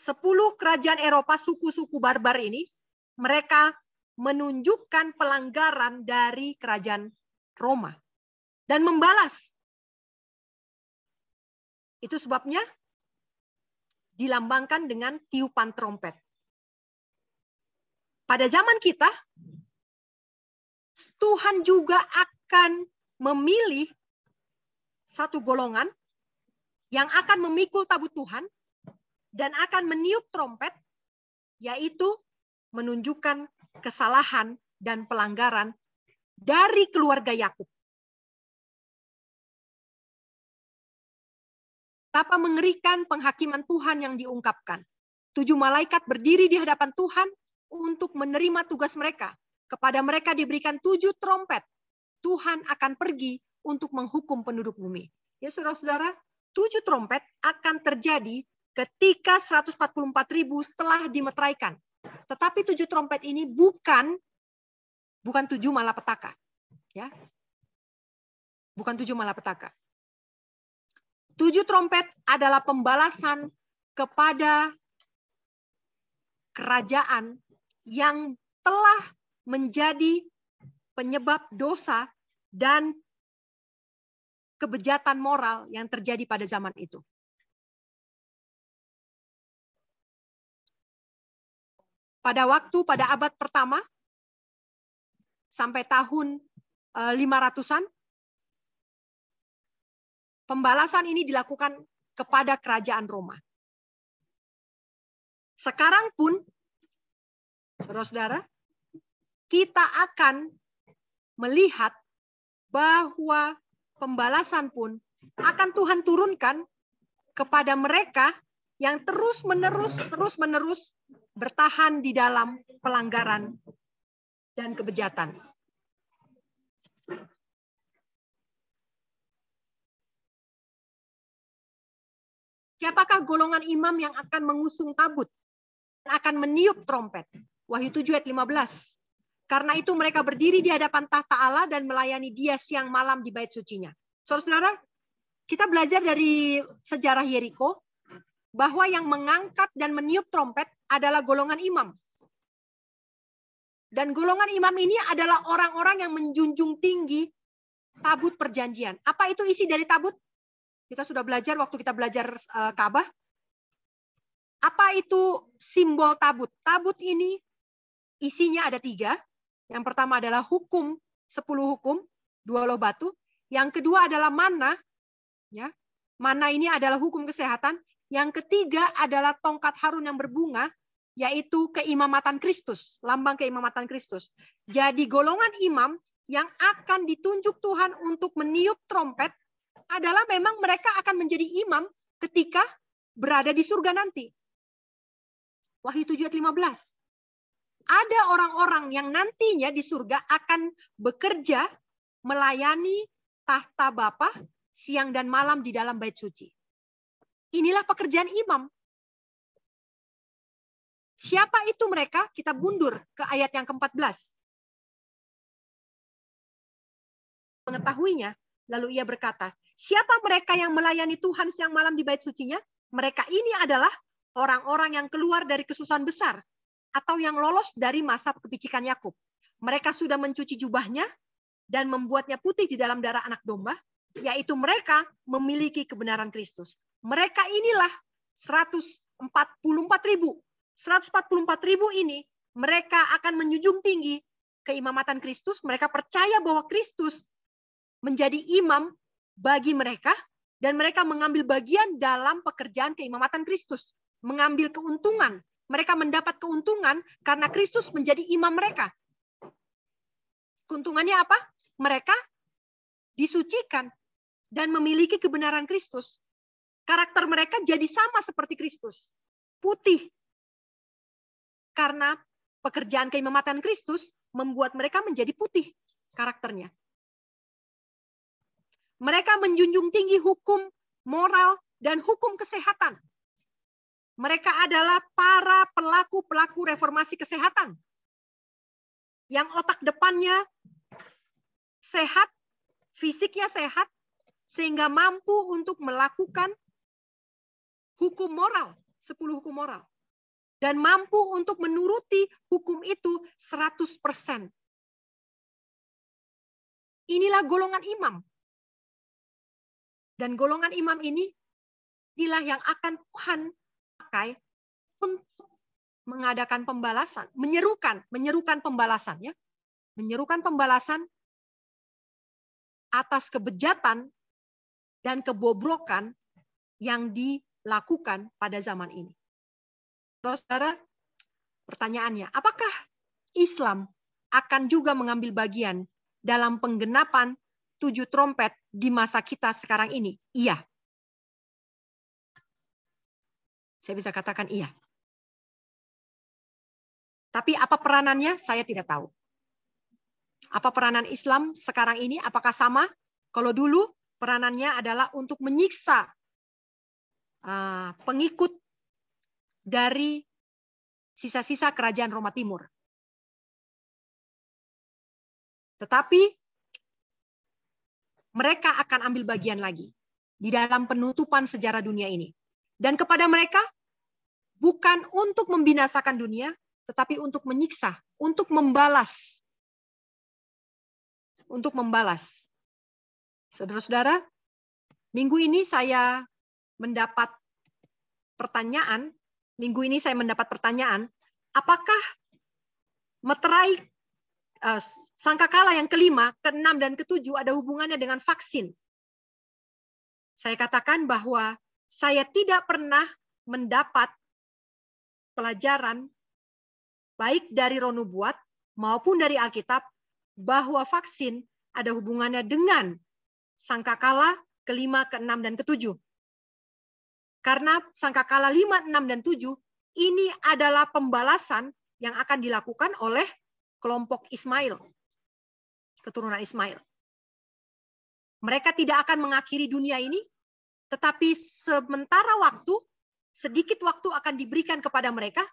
10 kerajaan Eropa, suku-suku barbar ini, mereka menunjukkan pelanggaran dari kerajaan Roma dan membalas. Itu sebabnya dilambangkan dengan tiupan trompet. Pada zaman kita, Tuhan juga akan memilih satu golongan yang akan memikul tabut Tuhan dan akan meniup trompet, yaitu menunjukkan kesalahan dan pelanggaran dari keluarga Yakub. Betapa mengerikan penghakiman Tuhan yang diungkapkan. 7 malaikat berdiri di hadapan Tuhan untuk menerima tugas mereka. Kepada mereka diberikan 7 trompet. Tuhan akan pergi untuk menghukum penduduk bumi. Ya saudara-saudara, 7 trompet akan terjadi ketika 144.000 telah dimeteraikan. Tetapi 7 trompet ini bukan 7 malapetaka. Ya. Bukan 7 malapetaka. 7 trompet adalah pembalasan kepada kerajaan yang telah menjadi penyebab dosa dan kebejatan moral yang terjadi pada zaman itu. Pada abad pertama sampai tahun 500-an, pembalasan ini dilakukan kepada kerajaan Roma. Sekarang pun, saudara-saudara, kita akan melihat bahwa pembalasan pun akan Tuhan turunkan kepada mereka yang terus-menerus bertahan di dalam pelanggaran dan kebejatan. Siapakah golongan imam yang akan mengusung tabut, akan meniup trompet? Wahyu 7 ayat 15. Karena itu mereka berdiri di hadapan tahta Allah dan melayani Dia siang malam di bait sucinya. Saudara-saudara, kita belajar dari sejarah Yeriko bahwa yang mengangkat dan meniup trompet adalah golongan imam. Dan golongan imam ini adalah orang-orang yang menjunjung tinggi tabut perjanjian. Apa itu isi dari tabut? Kita sudah belajar waktu kita belajar Ka'bah. Apa itu simbol tabut? Tabut ini isinya ada 3. Yang pertama adalah hukum, 10 hukum, 2 loh batu. Yang kedua adalah mana. Ya. Mana ini adalah hukum kesehatan. Yang ketiga adalah tongkat Harun yang berbunga, yaitu keimamatan Kristus, lambang keimamatan Kristus. Jadi golongan imam yang akan ditunjuk Tuhan untuk meniup trompet adalah memang mereka akan menjadi imam ketika berada di surga nanti. Wahyu 7 ayat 15. Ada orang-orang yang nantinya di surga akan bekerja melayani tahta Bapa siang dan malam di dalam bait suci. Inilah pekerjaan imam. Siapa itu mereka? Kita mundur ke ayat yang ke-14. Mengetahuinya, lalu ia berkata, siapa mereka yang melayani Tuhan siang malam di bait sucinya? Mereka ini adalah orang-orang yang keluar dari kesusahan besar atau yang lolos dari masa kepicikan Yakub. Mereka sudah mencuci jubahnya dan membuatnya putih di dalam darah anak domba, yaitu mereka memiliki kebenaran Kristus. Mereka inilah 144.000. 144.000 ini mereka akan menjunjung tinggi keimamatan Kristus. Mereka percaya bahwa Kristus menjadi imam bagi mereka dan mereka mengambil bagian dalam pekerjaan keimamatan Kristus. Mengambil keuntungan. Mereka mendapat keuntungan karena Kristus menjadi imam mereka. Keuntungannya apa? Mereka disucikan dan memiliki kebenaran Kristus. Karakter mereka jadi sama seperti Kristus. Putih. Karena pekerjaan keimamatan Kristus membuat mereka menjadi putih karakternya. Mereka menjunjung tinggi hukum, moral, dan hukum kesehatan. Mereka adalah para pelaku-pelaku reformasi kesehatan. Yang otak depannya sehat, fisiknya sehat, sehingga mampu untuk melakukan hukum moral, 10 hukum moral. Dan mampu untuk menuruti hukum itu 100%. Inilah golongan imam. Dan golongan imam ini, inilah yang akan Tuhan pakai untuk mengadakan pembalasan, menyerukan pembalasan, ya, menyerukan pembalasan atas kebejatan dan kebobrokan yang dilakukan pada zaman ini. Saudara, pertanyaannya, apakah Islam akan juga mengambil bagian dalam penggenapan 7 trompet di masa kita sekarang ini? Iya. Saya bisa katakan iya. Tapi apa peranannya? Saya tidak tahu. Apa peranan Islam sekarang ini? Apakah sama? Kalau dulu peranannya adalah untuk menyiksa pengikut dari sisa-sisa kerajaan Roma Timur. Tetapi mereka akan ambil bagian lagi di dalam penutupan sejarah dunia ini. Dan kepada mereka, bukan untuk membinasakan dunia, tetapi untuk menyiksa, untuk membalas. Untuk membalas. Saudara-saudara, minggu ini saya mendapat pertanyaan, apakah meterai sangkakala yang kelima, keenam, dan ketujuh ada hubungannya dengan vaksin? Saya katakan bahwa saya tidak pernah mendapat pelajaran baik dari Roh Nubuat maupun dari Alkitab bahwa vaksin ada hubungannya dengan sangkakala kelima, keenam, dan ketujuh. Karena sangkakala 5, 6, dan 7 ini adalah pembalasan yang akan dilakukan oleh kelompok Ismail, keturunan Ismail. Mereka tidak akan mengakhiri dunia ini, tetapi sementara waktu, sedikit waktu akan diberikan kepada mereka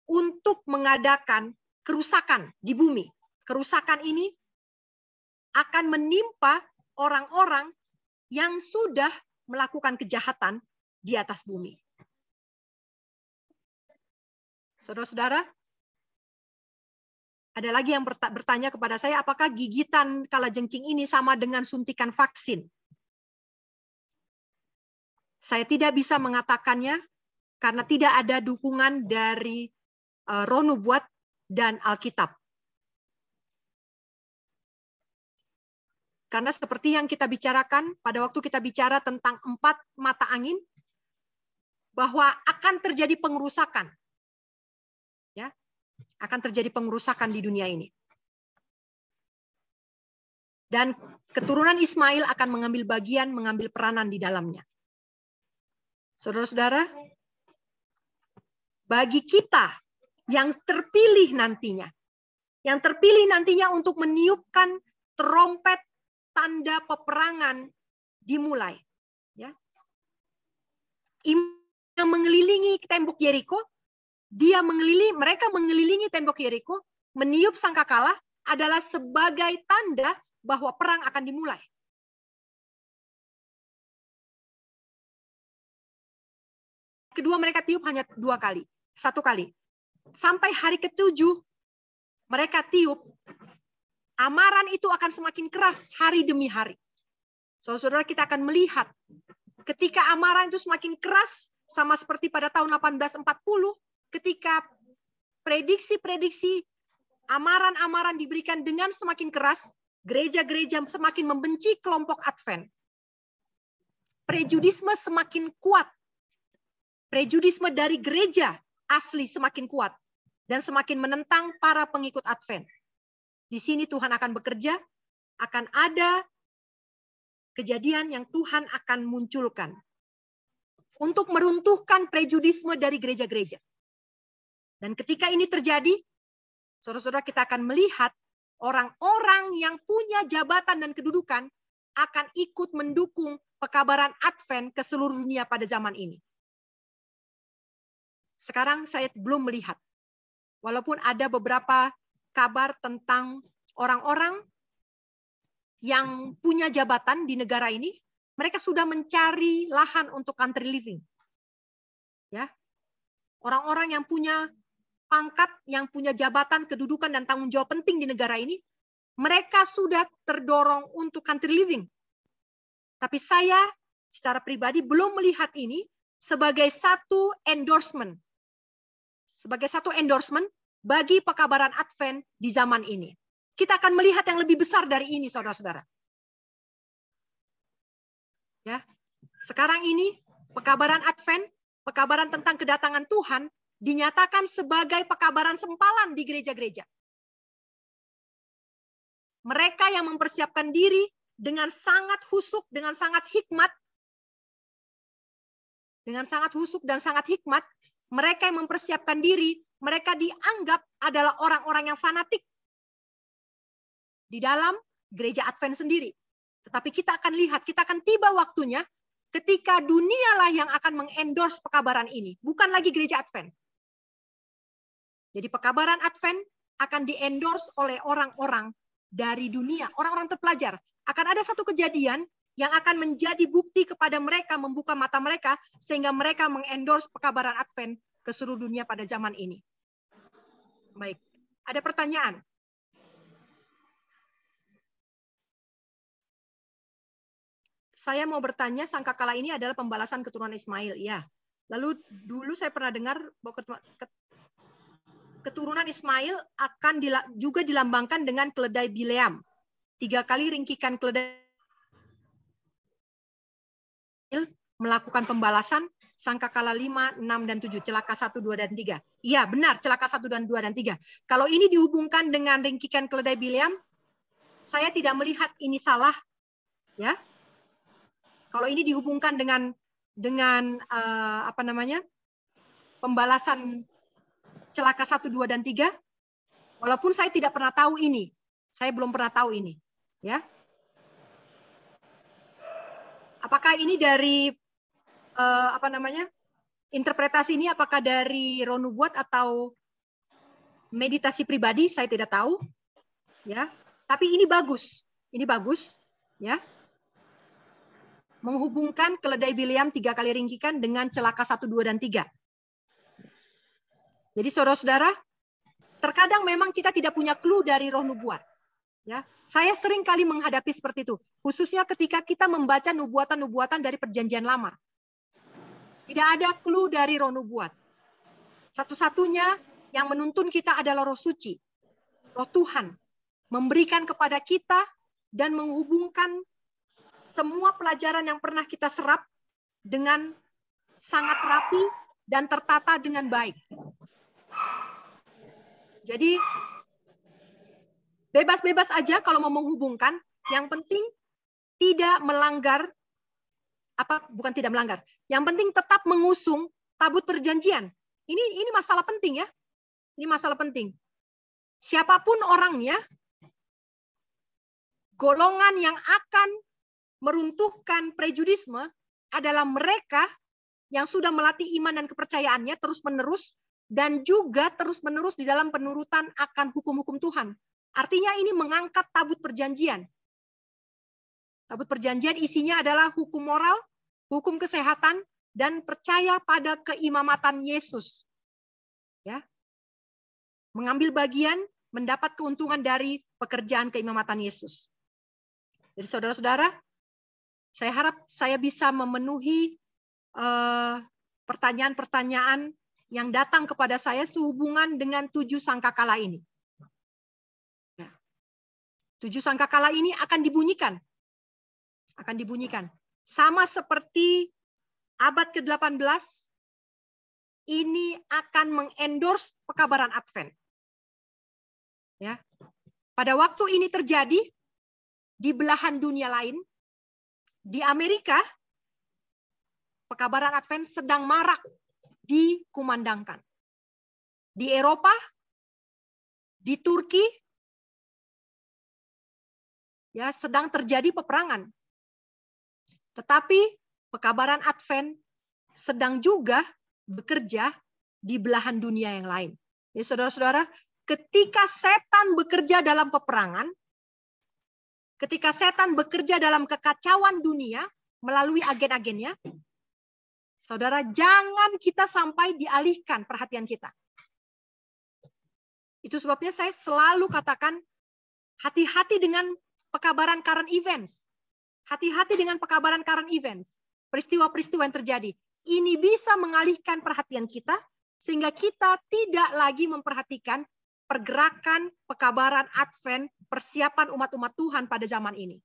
untuk mengadakan kerusakan di bumi. Kerusakan ini akan menimpa orang-orang yang sudah melakukan kejahatan di atas bumi. Saudara-saudara, ada lagi yang bertanya kepada saya, apakah gigitan kalajengking ini sama dengan suntikan vaksin? Saya tidak bisa mengatakannya karena tidak ada dukungan dari Roh Nubuat dan Alkitab. Karena seperti yang kita bicarakan pada waktu kita bicara tentang 4 mata angin, bahwa akan terjadi pengerusakan. Ya, akan terjadi pengerusakan di dunia ini. Dan keturunan Ismail akan mengambil bagian, mengambil peranan di dalamnya. Saudara-saudara, bagi kita yang terpilih nantinya untuk meniupkan trompet tanda peperangan dimulai. Ya. Yang mengelilingi tembok Yeriko, mereka mengelilingi tembok Yeriko, meniup sangkakala adalah sebagai tanda bahwa perang akan dimulai. Kedua mereka tiup hanya 1 kali. Sampai hari ke-7 mereka tiup, amaran itu akan semakin keras hari demi hari. Saudara-saudara, kita akan melihat ketika amaran itu semakin keras, sama seperti pada tahun 1840, ketika prediksi-prediksi amaran-amaran diberikan dengan semakin keras, gereja-gereja semakin membenci kelompok Advent. Prejudisme semakin kuat. Prejudisme dari gereja asli semakin kuat dan semakin menentang para pengikut Advent. Di sini Tuhan akan bekerja, akan ada kejadian yang Tuhan akan munculkan untuk meruntuhkan prejudisme dari gereja-gereja. Dan ketika ini terjadi, saudara-saudara, kita akan melihat orang-orang yang punya jabatan dan kedudukan akan ikut mendukung pekabaran Advent ke seluruh dunia pada zaman ini. Sekarang saya belum melihat, walaupun ada beberapa kabar tentang orang-orang yang punya jabatan di negara ini, mereka sudah mencari lahan untuk country living. Ya, orang-orang yang punya pangkat, yang punya jabatan, kedudukan, dan tanggung jawab penting di negara ini, mereka sudah terdorong untuk country living. Tapi saya secara pribadi belum melihat ini sebagai satu endorsement. Sebagai satu endorsement bagi pekabaran Advent di zaman ini. Kita akan melihat yang lebih besar dari ini, saudara-saudara. Ya, sekarang ini pekabaran Advent, pekabaran tentang kedatangan Tuhan, dinyatakan sebagai pekabaran sempalan di gereja-gereja. Mereka yang mempersiapkan diri dengan sangat husuk, dengan sangat hikmat, mereka yang mempersiapkan diri, mereka dianggap adalah orang-orang yang fanatik di dalam gereja Advent sendiri. Tetapi kita akan lihat, kita akan tiba waktunya ketika dunialah yang akan mengendorse pekabaran ini, bukan lagi gereja Advent. Jadi pekabaran Advent akan di-endorse oleh orang-orang dari dunia, orang-orang terpelajar. Akan ada satu kejadian yang akan menjadi bukti kepada mereka, membuka mata mereka, sehingga mereka mengendorse pekabaran Advent ke seluruh dunia pada zaman ini. Baik, ada pertanyaan? Saya mau bertanya, sangkakala ini adalah pembalasan keturunan Ismail. Ya. Lalu dulu saya pernah dengar bahwa keturunan Ismail akan juga dilambangkan dengan keledai Bileam. 3 kali ringkikan keledai melakukan pembalasan sangkakala 5, 6, dan 7. Celaka 1, 2, dan 3. Iya, benar. Celaka 1, 2, dan 3. Kalau ini dihubungkan dengan ringkikan keledai Bileam, saya tidak melihat ini salah. Ya. Kalau ini dihubungkan dengan pembalasan celaka 1, 2, dan 3, walaupun saya tidak pernah tahu ini, saya belum pernah tahu ini, ya. Apakah ini dari interpretasi ini apakah dari roh nubuat atau meditasi pribadi? Saya tidak tahu, ya. Tapi ini bagus, ya. Menghubungkan keledai Bileam 3 kali ringkikan dengan celaka 1, 2, dan 3. Jadi saudara-saudara, terkadang memang kita tidak punya clue dari roh nubuat. Ya, saya sering kali menghadapi seperti itu, khususnya ketika kita membaca nubuatan-nubuatan dari Perjanjian Lama. Tidak ada clue dari roh nubuat. Satu-satunya yang menuntun kita adalah Roh Suci, Roh Tuhan, memberikan kepada kita dan menghubungkan semua pelajaran yang pernah kita serap dengan sangat rapi dan tertata dengan baik. Jadi bebas-bebas aja kalau mau menghubungkan, yang penting tidak melanggar, bukan tidak melanggar, yang penting tetap mengusung tabut perjanjian. Ini masalah penting ya. Ini masalah penting. Siapapun orangnya, golongan yang akan meruntuhkan prejudisme adalah mereka yang sudah melatih iman dan kepercayaannya terus-menerus dan juga terus-menerus di dalam penurutan akan hukum-hukum Tuhan. Artinya ini mengangkat tabut perjanjian. Tabut perjanjian isinya adalah hukum moral, hukum kesehatan, dan percaya pada keimamatan Yesus. Ya. Mengambil bagian, mendapat keuntungan dari pekerjaan keimamatan Yesus. Jadi saudara-saudara, saya harap saya bisa memenuhi pertanyaan-pertanyaan yang datang kepada saya sehubungan dengan 7 sangkakala ini. 7 sangkakala ini akan dibunyikan. Sama seperti abad ke-18, ini akan mengendorse pekabaran Advent. Ya. Pada waktu ini terjadi, di belahan dunia lain, di Amerika, pekabaran Advent sedang marak dikumandangkan. Di Eropa, di Turki, ya sedang terjadi peperangan. Tetapi pekabaran Advent sedang juga bekerja di belahan dunia yang lain. Ya saudara-saudara, ketika setan bekerja dalam peperangan, ketika setan bekerja dalam kekacauan dunia melalui agen-agennya, saudara, jangan kita sampai dialihkan perhatian kita. Itu sebabnya saya selalu katakan, hati-hati dengan pekabaran current events. Hati-hati dengan pekabaran current events. Peristiwa-peristiwa yang terjadi. Ini bisa mengalihkan perhatian kita, sehingga kita tidak lagi memperhatikan pergerakan pekabaran Advent, persiapan umat-umat Tuhan pada zaman ini.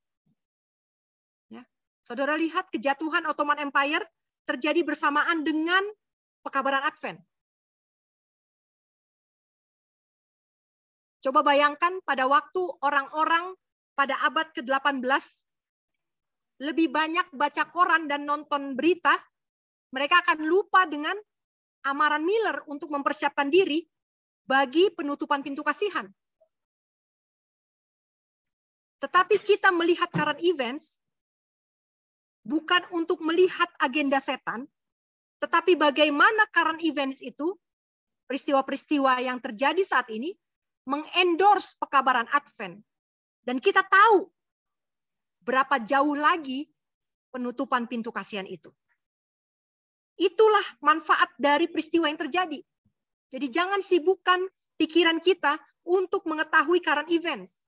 Ya. Saudara lihat kejatuhan Ottoman Empire terjadi bersamaan dengan pekabaran Advent. Coba bayangkan pada waktu orang-orang pada abad ke-18 lebih banyak baca koran dan nonton berita, mereka akan lupa dengan amaran Miller untuk mempersiapkan diri bagi penutupan pintu kasihan. Tetapi kita melihat current events bukan untuk melihat agenda setan, tetapi bagaimana current events itu peristiwa-peristiwa yang terjadi saat ini mengendorse pekabaran Advent. Dan kita tahu berapa jauh lagi penutupan pintu kasihan itu. Itulah manfaat dari peristiwa yang terjadi. Jadi jangan sibukkan pikiran kita untuk mengetahui current events.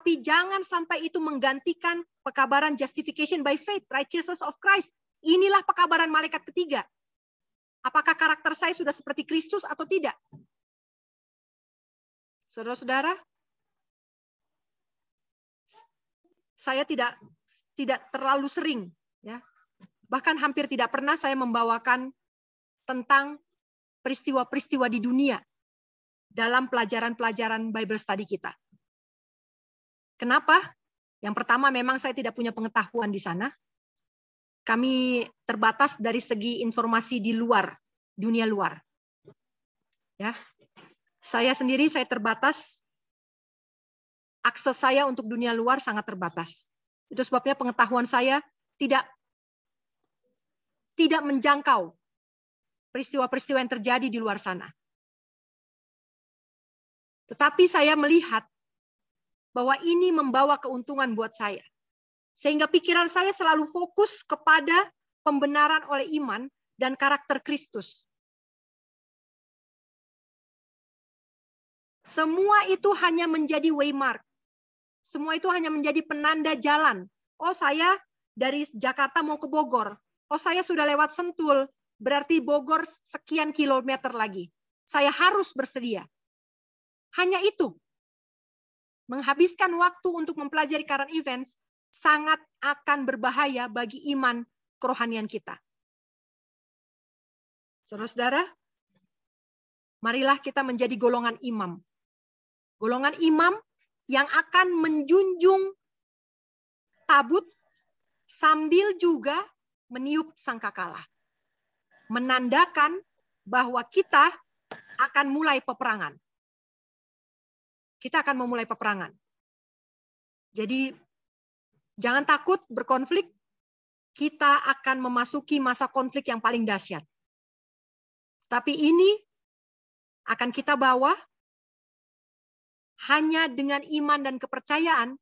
Tapi jangan sampai itu menggantikan pekabaran justification by faith, righteousness of Christ. Inilah pekabaran malaikat ketiga. Apakah karakter saya sudah seperti Kristus atau tidak? Saudara-saudara, saya tidak terlalu sering, ya, bahkan hampir tidak pernah saya membawakan tentang peristiwa-peristiwa di dunia dalam pelajaran-pelajaran Bible study kita. Kenapa? Yang pertama, memang saya tidak punya pengetahuan di sana. Kami terbatas dari segi informasi di luar, dunia luar. Ya, saya sendiri saya terbatas. Akses saya untuk dunia luar sangat terbatas. Itu sebabnya pengetahuan saya tidak menjangkau peristiwa-peristiwa yang terjadi di luar sana. Tetapi saya melihat bahwa ini membawa keuntungan buat saya. Sehingga pikiran saya selalu fokus kepada pembenaran oleh iman dan karakter Kristus. Semua itu hanya menjadi waymark. Semua itu hanya menjadi penanda jalan. Oh, saya dari Jakarta mau ke Bogor. Oh, saya sudah lewat Sentul. Berarti Bogor sekian kilometer lagi. Saya harus bersedia. Hanya itu. Menghabiskan waktu untuk mempelajari current events sangat akan berbahaya bagi iman kerohanian kita. Saudara-saudara, marilah kita menjadi golongan imam. Golongan imam yang akan menjunjung tabut sambil juga meniup sangkakala. Menandakan bahwa kita akan mulai peperangan. Kita akan memulai peperangan. Jadi jangan takut berkonflik. Kita akan memasuki masa konflik yang paling dahsyat. Tapi ini akan kita bawa hanya dengan iman dan kepercayaan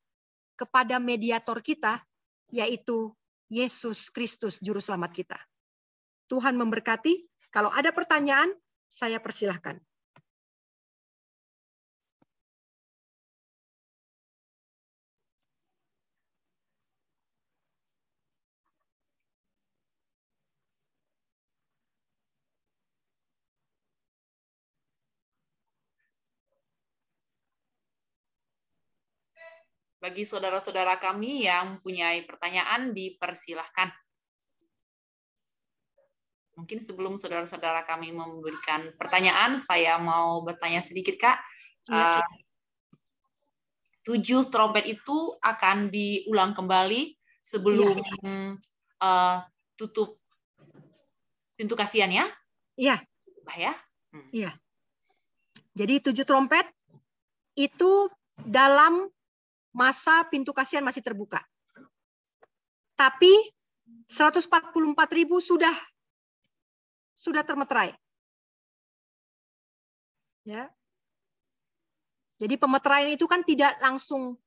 kepada mediator kita, yaitu Yesus Kristus, Juru Selamat kita. Tuhan memberkati. Kalau ada pertanyaan, saya persilahkan. Bagi saudara-saudara kami yang mempunyai pertanyaan, dipersilahkan. Mungkin sebelum saudara-saudara kami memberikan pertanyaan, saya mau bertanya sedikit, Kak. 7 trompet itu akan diulang kembali sebelum tutup pintu kasihan, ya? Iya. Ya? Iya. Jadi 7 trompet itu dalam masa pintu kasihan masih terbuka. Tapi 144.000 sudah termeterai. Ya. Jadi pemeteraian itu kan tidak langsung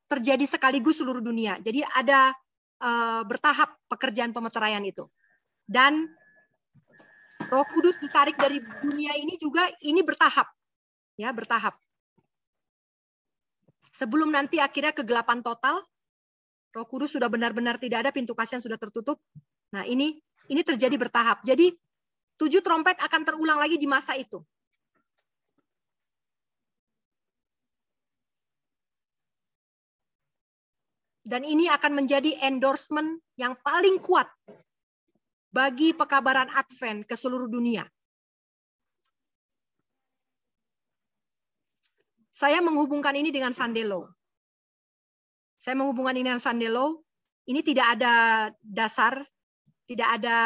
terjadi sekaligus seluruh dunia. Jadi ada bertahap pekerjaan pemeteraian itu. Dan Roh Kudus ditarik dari dunia ini juga ini bertahap. Ya, bertahap. Sebelum nanti akhirnya kegelapan total, Roh Kudus sudah benar-benar tidak ada, pintu kasihan sudah tertutup. Nah, ini terjadi bertahap. Jadi 7 trompet akan terulang lagi di masa itu. Dan ini akan menjadi endorsement yang paling kuat bagi pekabaran Advent ke seluruh dunia. Saya menghubungkan ini dengan Sandelo. Ini tidak ada dasar, tidak ada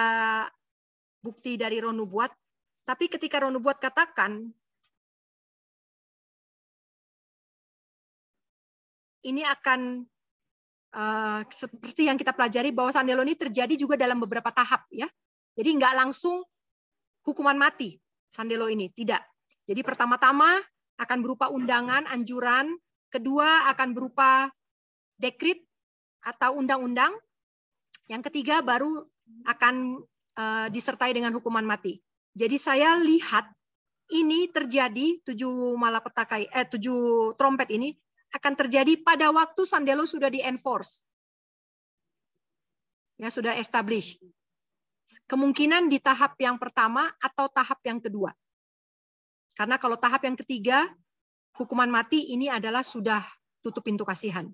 bukti dari Roh Nubuat. Tapi ketika Roh Nubuat katakan, ini akan seperti yang kita pelajari bahwa sandelo ini terjadi juga dalam beberapa tahap ya. Jadi nggak langsung hukuman mati sandelo ini, tidak. Jadi pertama-tama akan berupa undangan, anjuran, kedua akan berupa dekrit atau undang-undang, yang ketiga baru akan disertai dengan hukuman mati. Jadi saya lihat ini terjadi 7 trompet ini akan terjadi pada waktu sandelo sudah di-enforce. Ya, sudah establish. Kemungkinan di tahap yang pertama atau tahap yang kedua. Karena kalau tahap yang ketiga, hukuman mati ini adalah sudah tutup pintu kasihan.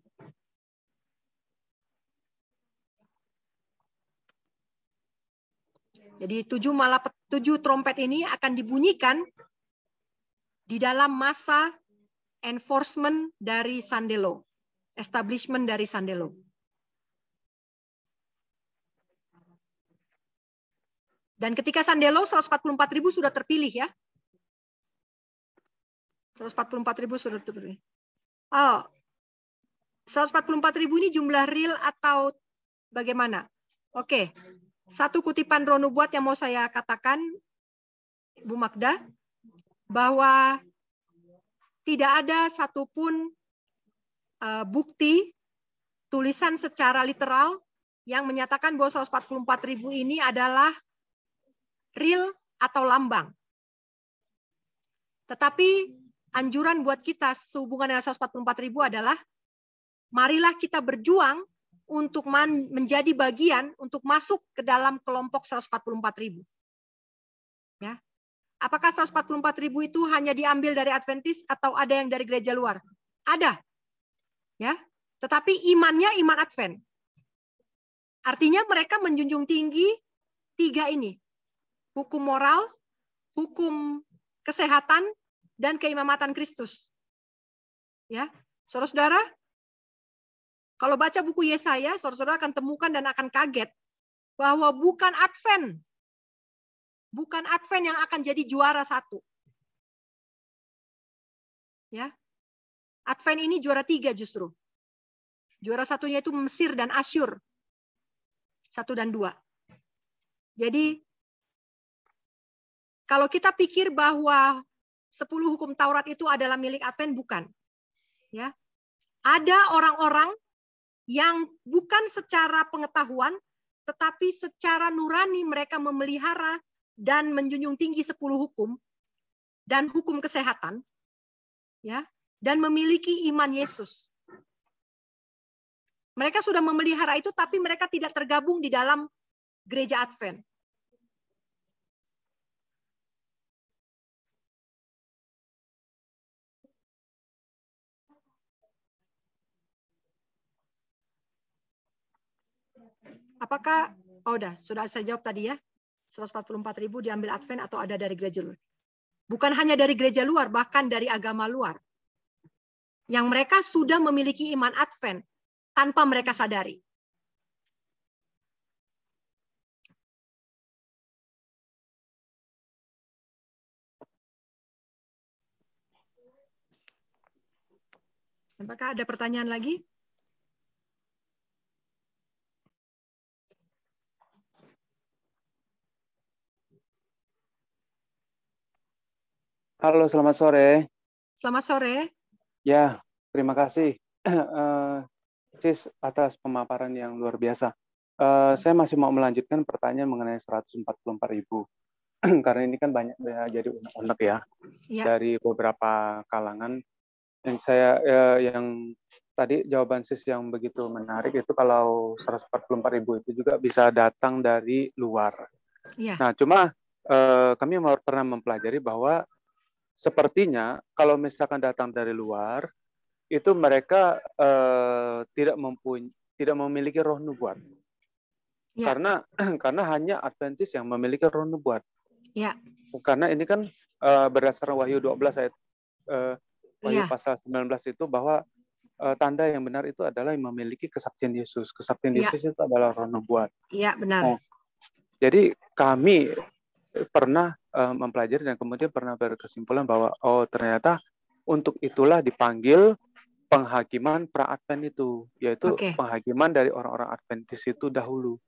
Jadi 7 trompet ini akan dibunyikan di dalam masa enforcement dari sandelo, establishment dari sandelo. Dan ketika sandelo 144.000 sudah terpilih ya. 144.000 sudah terpilih. 144.000 ini jumlah real atau bagaimana? Oke. Satu kutipan roh nubuat yang mau saya katakan, Bu Magda, bahwa tidak ada satupun bukti tulisan secara literal yang menyatakan bahwa 144.000 ini adalah real atau lambang. Tetapi anjuran buat kita sehubungan dengan 144.000 adalah marilah kita berjuang untuk menjadi bagian untuk masuk ke dalam kelompok 144.000. Ya. Apakah 144.000 itu hanya diambil dari Adventis atau ada yang dari gereja luar? Ada. Ya. Tetapi imannya iman Advent. Artinya mereka menjunjung tinggi 3 ini. Hukum moral, hukum kesehatan, dan keimamatan Kristus. Ya. Saudara-saudara, kalau baca buku Yesaya, saudara-saudara akan temukan dan akan kaget bahwa bukan Advent yang akan jadi juara 1. Ya. Advent ini juara 3 justru. Juara 1-nya itu Mesir dan Asyur. 1 dan 2. Jadi kalau kita pikir bahwa 10 hukum Taurat itu adalah milik Advent, bukan. Ya. Ada orang-orang yang bukan secara pengetahuan, tetapi secara nurani mereka memelihara dan menjunjung tinggi 10 hukum dan hukum kesehatan, ya, dan memiliki iman Yesus. Mereka sudah memelihara itu, tapi mereka tidak tergabung di dalam gereja Advent. Apakah, sudah saya jawab tadi ya, 144.000 diambil Advent atau ada dari gereja luar. Bukan hanya dari gereja luar, bahkan dari agama luar. Yang mereka sudah memiliki iman Advent tanpa mereka sadari. Apakah ada pertanyaan lagi? Halo, selamat sore. Selamat sore. Ya, terima kasih, Sis, atas pemaparan yang luar biasa. Saya masih mau melanjutkan pertanyaan mengenai 144.000. Karena ini kan banyak jadi unek-unek ya, dari beberapa kalangan. Dan saya yang tadi jawaban Sis yang begitu menarik itu kalau 144.000 itu juga bisa datang dari luar. Ya. Nah, cuma kami pernah mempelajari bahwa sepertinya kalau misalkan datang dari luar, itu mereka tidak memiliki roh nubuat. Ya. Karena hanya Adventis yang memiliki roh nubuat. Ya. Karena ini kan berdasarkan Wahyu 12 ayat Wahyu pasal 19 itu bahwa tanda yang benar itu adalah yang memiliki kesaksian Yesus. Kesaksian Yesus itu adalah roh nubuat. Iya, benar. Jadi kami pernah mempelajari dan kemudian pernah berkesimpulan bahwa ternyata untuk itulah dipanggil penghakiman pra-Advent itu, yaitu Oke. penghakiman dari orang-orang Adventis itu dahulu.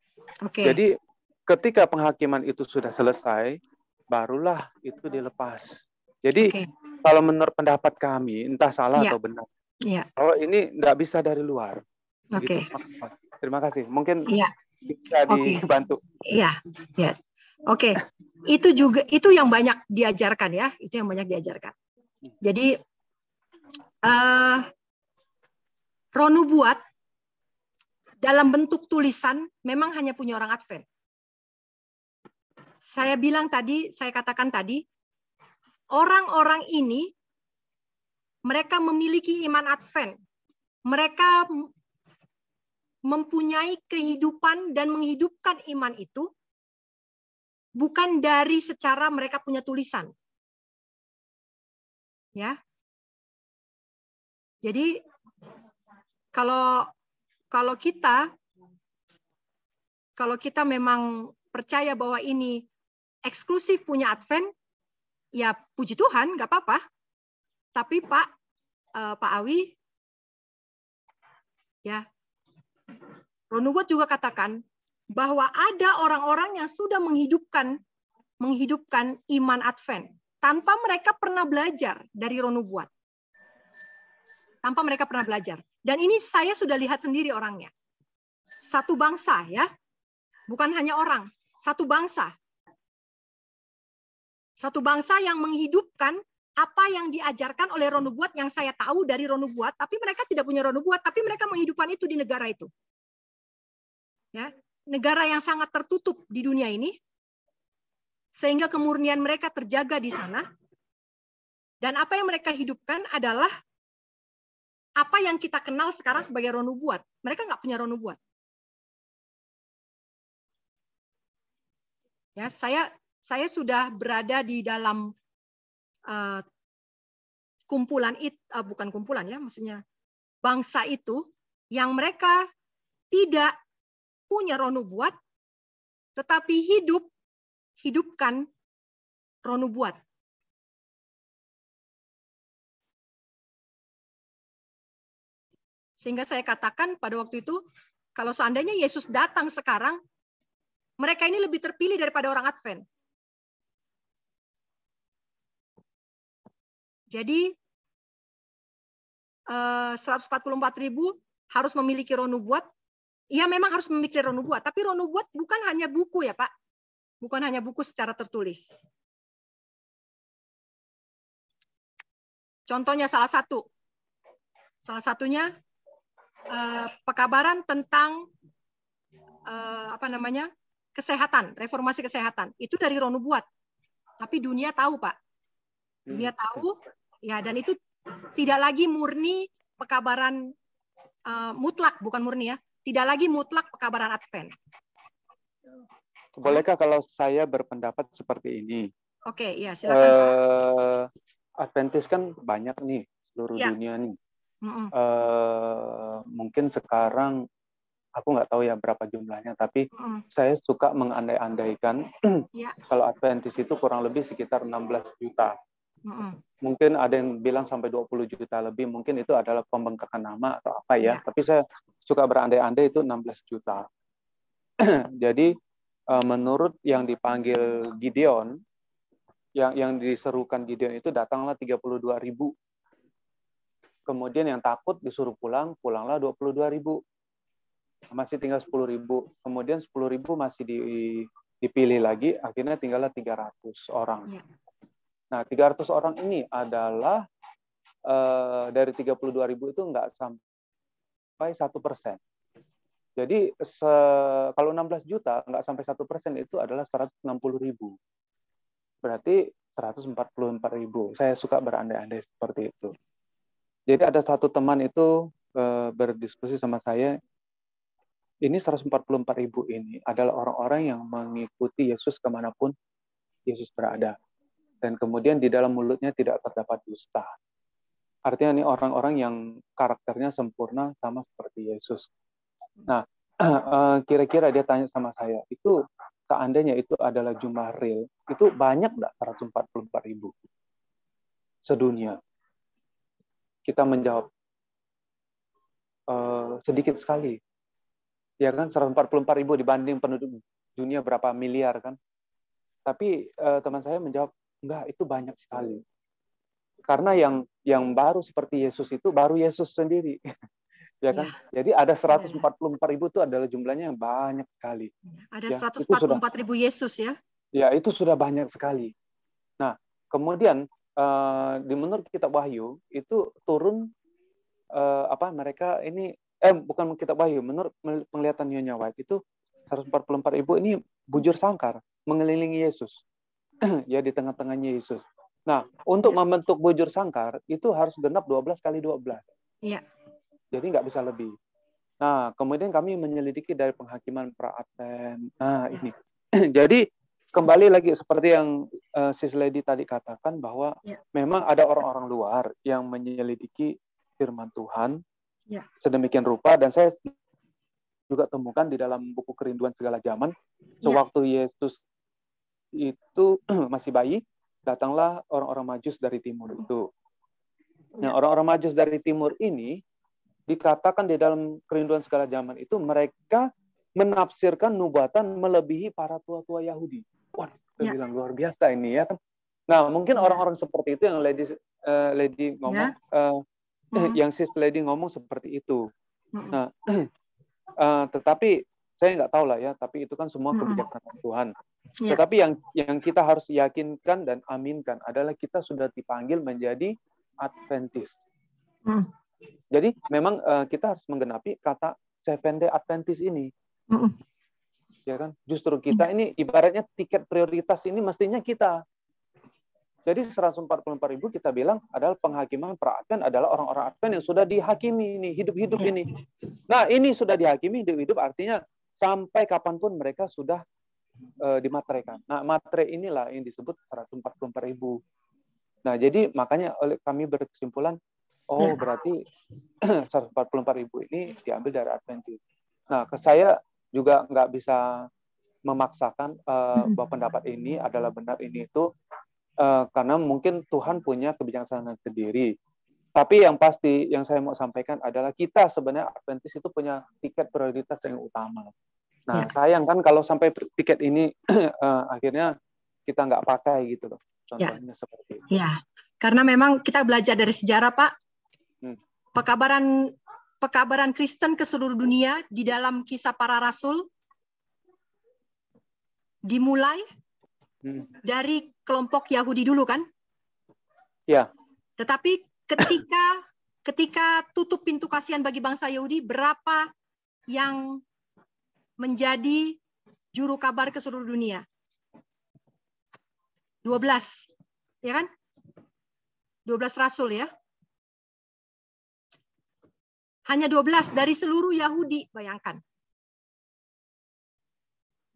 Oke. Jadi ketika penghakiman itu sudah selesai, barulah itu dilepas. Jadi Oke. kalau menurut pendapat kami, entah salah Iya. atau benar, Iya. kalau ini nggak bisa dari luar. Oke. Gitu. Terima kasih. Mungkin Iya. bisa Oke. dibantu. Iya. Ya. Oke. Itu juga itu yang banyak diajarkan ya. Itu yang banyak diajarkan. Jadi roh nubuat dalam bentuk tulisan memang hanya punya orang Advent. Saya katakan tadi, orang-orang ini mereka memiliki iman Advent. Mereka mempunyai kehidupan dan menghidupkan iman itu bukan dari secara mereka punya tulisan. Ya. Jadi kalau kita memang percaya bahwa ini eksklusif punya Advent, ya puji Tuhan, nggak apa-apa. Tapi Pak Awi, ya, roh nubuat juga katakan bahwa ada orang-orang yang sudah menghidupkan iman Advent tanpa mereka pernah belajar dari roh nubuat. Tanpa mereka pernah belajar. Dan ini saya sudah lihat sendiri orangnya. Satu bangsa, ya. Bukan hanya orang, satu bangsa. Satu bangsa yang menghidupkan apa yang diajarkan oleh roh nubuat yang saya tahu dari roh nubuat, tapi mereka tidak punya roh nubuat, tapi mereka menghidupkan itu di negara itu. Ya, negara yang sangat tertutup di dunia ini, sehingga kemurnian mereka terjaga di sana. Dan apa yang mereka hidupkan adalah apa yang kita kenal sekarang sebagai roh nubuat. Mereka nggak punya roh nubuat. Ya, saya sudah berada di dalam bukan kumpulan ya, maksudnya bangsa itu yang mereka tidak punya roh nubuat, tetapi hidupkan roh nubuat. Sehingga saya katakan pada waktu itu, kalau seandainya Yesus datang sekarang, mereka ini lebih terpilih daripada orang Advent. Jadi 144.000 harus memiliki roh nubuat. Iya, memang harus memiliki roh nubuat, tapi roh nubuat bukan hanya buku ya, Pak. Bukan hanya buku secara tertulis. Contohnya salah satunya pekabaran tentang kesehatan, reformasi kesehatan. Itu dari roh nubuat. Tapi dunia tahu, Pak. Dunia tahu, ya, dan itu tidak lagi murni pekabaran mutlak, bukan murni ya. Tidak lagi mutlak pekabaran Advent. Bolehkah kalau saya berpendapat seperti ini? Oke, ya silakan Pak. Adventis kan banyak nih seluruh dunia nih. Mungkin sekarang aku nggak tahu ya berapa jumlahnya, tapi saya suka mengandai-andaikan kalau Adventis itu kurang lebih sekitar 16 juta. Mungkin ada yang bilang sampai 20 juta lebih, mungkin itu adalah pembengkakan nama atau apa ya. Tapi saya suka berandai-andai itu 16 juta. Jadi menurut yang dipanggil Gideon, yang diserukan Gideon itu datanglah 32.000. Kemudian yang takut disuruh pulanglah 22.000. Masih tinggal 10.000. Kemudian 10.000 masih dipilih lagi, akhirnya tinggallah 300 orang. Nah, 300 orang ini adalah dari 32.000 itu nggak sampai 1%. Jadi kalau 16 juta nggak sampai 1% itu adalah 160.000. Berarti 144.000. Saya suka berandai-andai seperti itu. Jadi ada satu teman itu berdiskusi sama saya, ini 144.000 ini adalah orang-orang yang mengikuti Yesus kemanapun Yesus berada. Dan kemudian di dalam mulutnya tidak terdapat dusta. Artinya ini orang-orang yang karakternya sempurna sama seperti Yesus. Nah, kira-kira dia tanya sama saya, itu seandainya itu adalah jumlah real, itu banyak nggak 144.000 sedunia? Kita menjawab, sedikit sekali. Ya kan, 144.000 dibanding penduduk dunia berapa miliar kan. Tapi teman saya menjawab, enggak, itu banyak sekali. Karena yang baru seperti Yesus itu baru Yesus sendiri. Ya kan? Jadi ada 144.000 itu adalah jumlahnya yang banyak sekali. Ada 144.000 Yesus ya. Ya, itu sudah banyak sekali. Nah, kemudian di menurut kitab Wahyu itu turun mereka ini bukan kitab Wahyu, menurut penglihatan Nyonya White itu 144.000 ini bujur sangkar mengelilingi Yesus. Ya, di tengah-tengahnya Yesus. Nah, untuk membentuk bujur sangkar itu harus genap 12 kali 12. Iya. Jadi nggak bisa lebih. Nah, kemudian kami menyelidiki dari penghakiman pra-Advent. Nah, ini. Jadi kembali lagi seperti yang Sis Lady tadi katakan bahwa memang ada orang-orang luar yang menyelidiki firman Tuhan sedemikian rupa, dan saya juga temukan di dalam buku Kerinduan Segala Zaman, sewaktu Yesus itu masih bayi, datanglah orang-orang Majus dari timur itu. Nah, orang-orang Majus dari timur ini dikatakan di dalam Kerinduan Segala Zaman itu mereka menafsirkan nubuatan melebihi para tua-tua Yahudi. Wah, saya bilang luar biasa ini ya. Nah, mungkin orang-orang seperti itu yang Lady ngomong, yang Sis Lady ngomong seperti itu. Nah, tetapi saya nggak tahu lah ya, tapi itu kan semua kebijaksanaan Tuhan. Tetapi yang kita harus yakinkan dan aminkan adalah kita sudah dipanggil menjadi Adventis. Jadi memang kita harus menggenapi kata Seventh Day Adventist ini. Ya kan? Justru kita ini ibaratnya tiket prioritas ini mestinya kita. Jadi 144.000 kita bilang adalah penghakiman pra-Advent adalah orang-orang Advent yang sudah dihakimi ini, hidup-hidup ini. Nah, ini sudah dihakimi hidup-hidup artinya sampai kapanpun mereka sudah dimateraikan. Nah, materai inilah yang disebut 144.000. Nah, jadi makanya kami berkesimpulan, berarti 144.000 ini diambil dari Adventis. Nah, saya juga nggak bisa memaksakan bahwa pendapat ini adalah benar ini itu, karena mungkin Tuhan punya kebijaksanaan sendiri. Tapi yang pasti yang saya mau sampaikan adalah kita sebenarnya Adventis itu punya tiket prioritas yang utama. Nah, sayang kan kalau sampai tiket ini akhirnya kita nggak pakai gitu loh. Contohnya seperti itu. Ya, karena memang kita belajar dari sejarah, Pak. Pekabaran Kristen ke seluruh dunia di dalam Kisah Para Rasul dimulai dari kelompok Yahudi dulu kan? Ya. Tetapi ketika tutup pintu kasihan bagi bangsa Yahudi, berapa yang menjadi juru kabar ke seluruh dunia? 12, ya kan? 12 rasul ya. Hanya 12 dari seluruh Yahudi, bayangkan.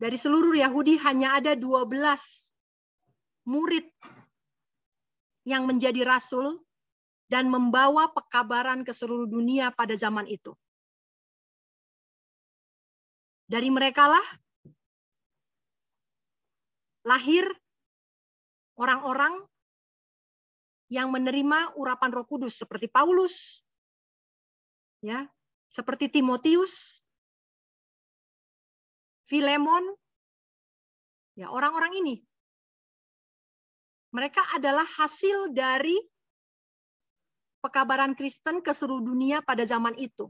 Dari seluruh Yahudi hanya ada 12 murid yang menjadi rasul dan membawa pekabaran ke seluruh dunia pada zaman itu. Dari merekalah lahir orang-orang yang menerima urapan Roh Kudus seperti Paulus, ya, seperti Timotius, Filemon, ya, orang-orang ini. Mereka adalah hasil dari pekabaran Kristen ke seluruh dunia pada zaman itu.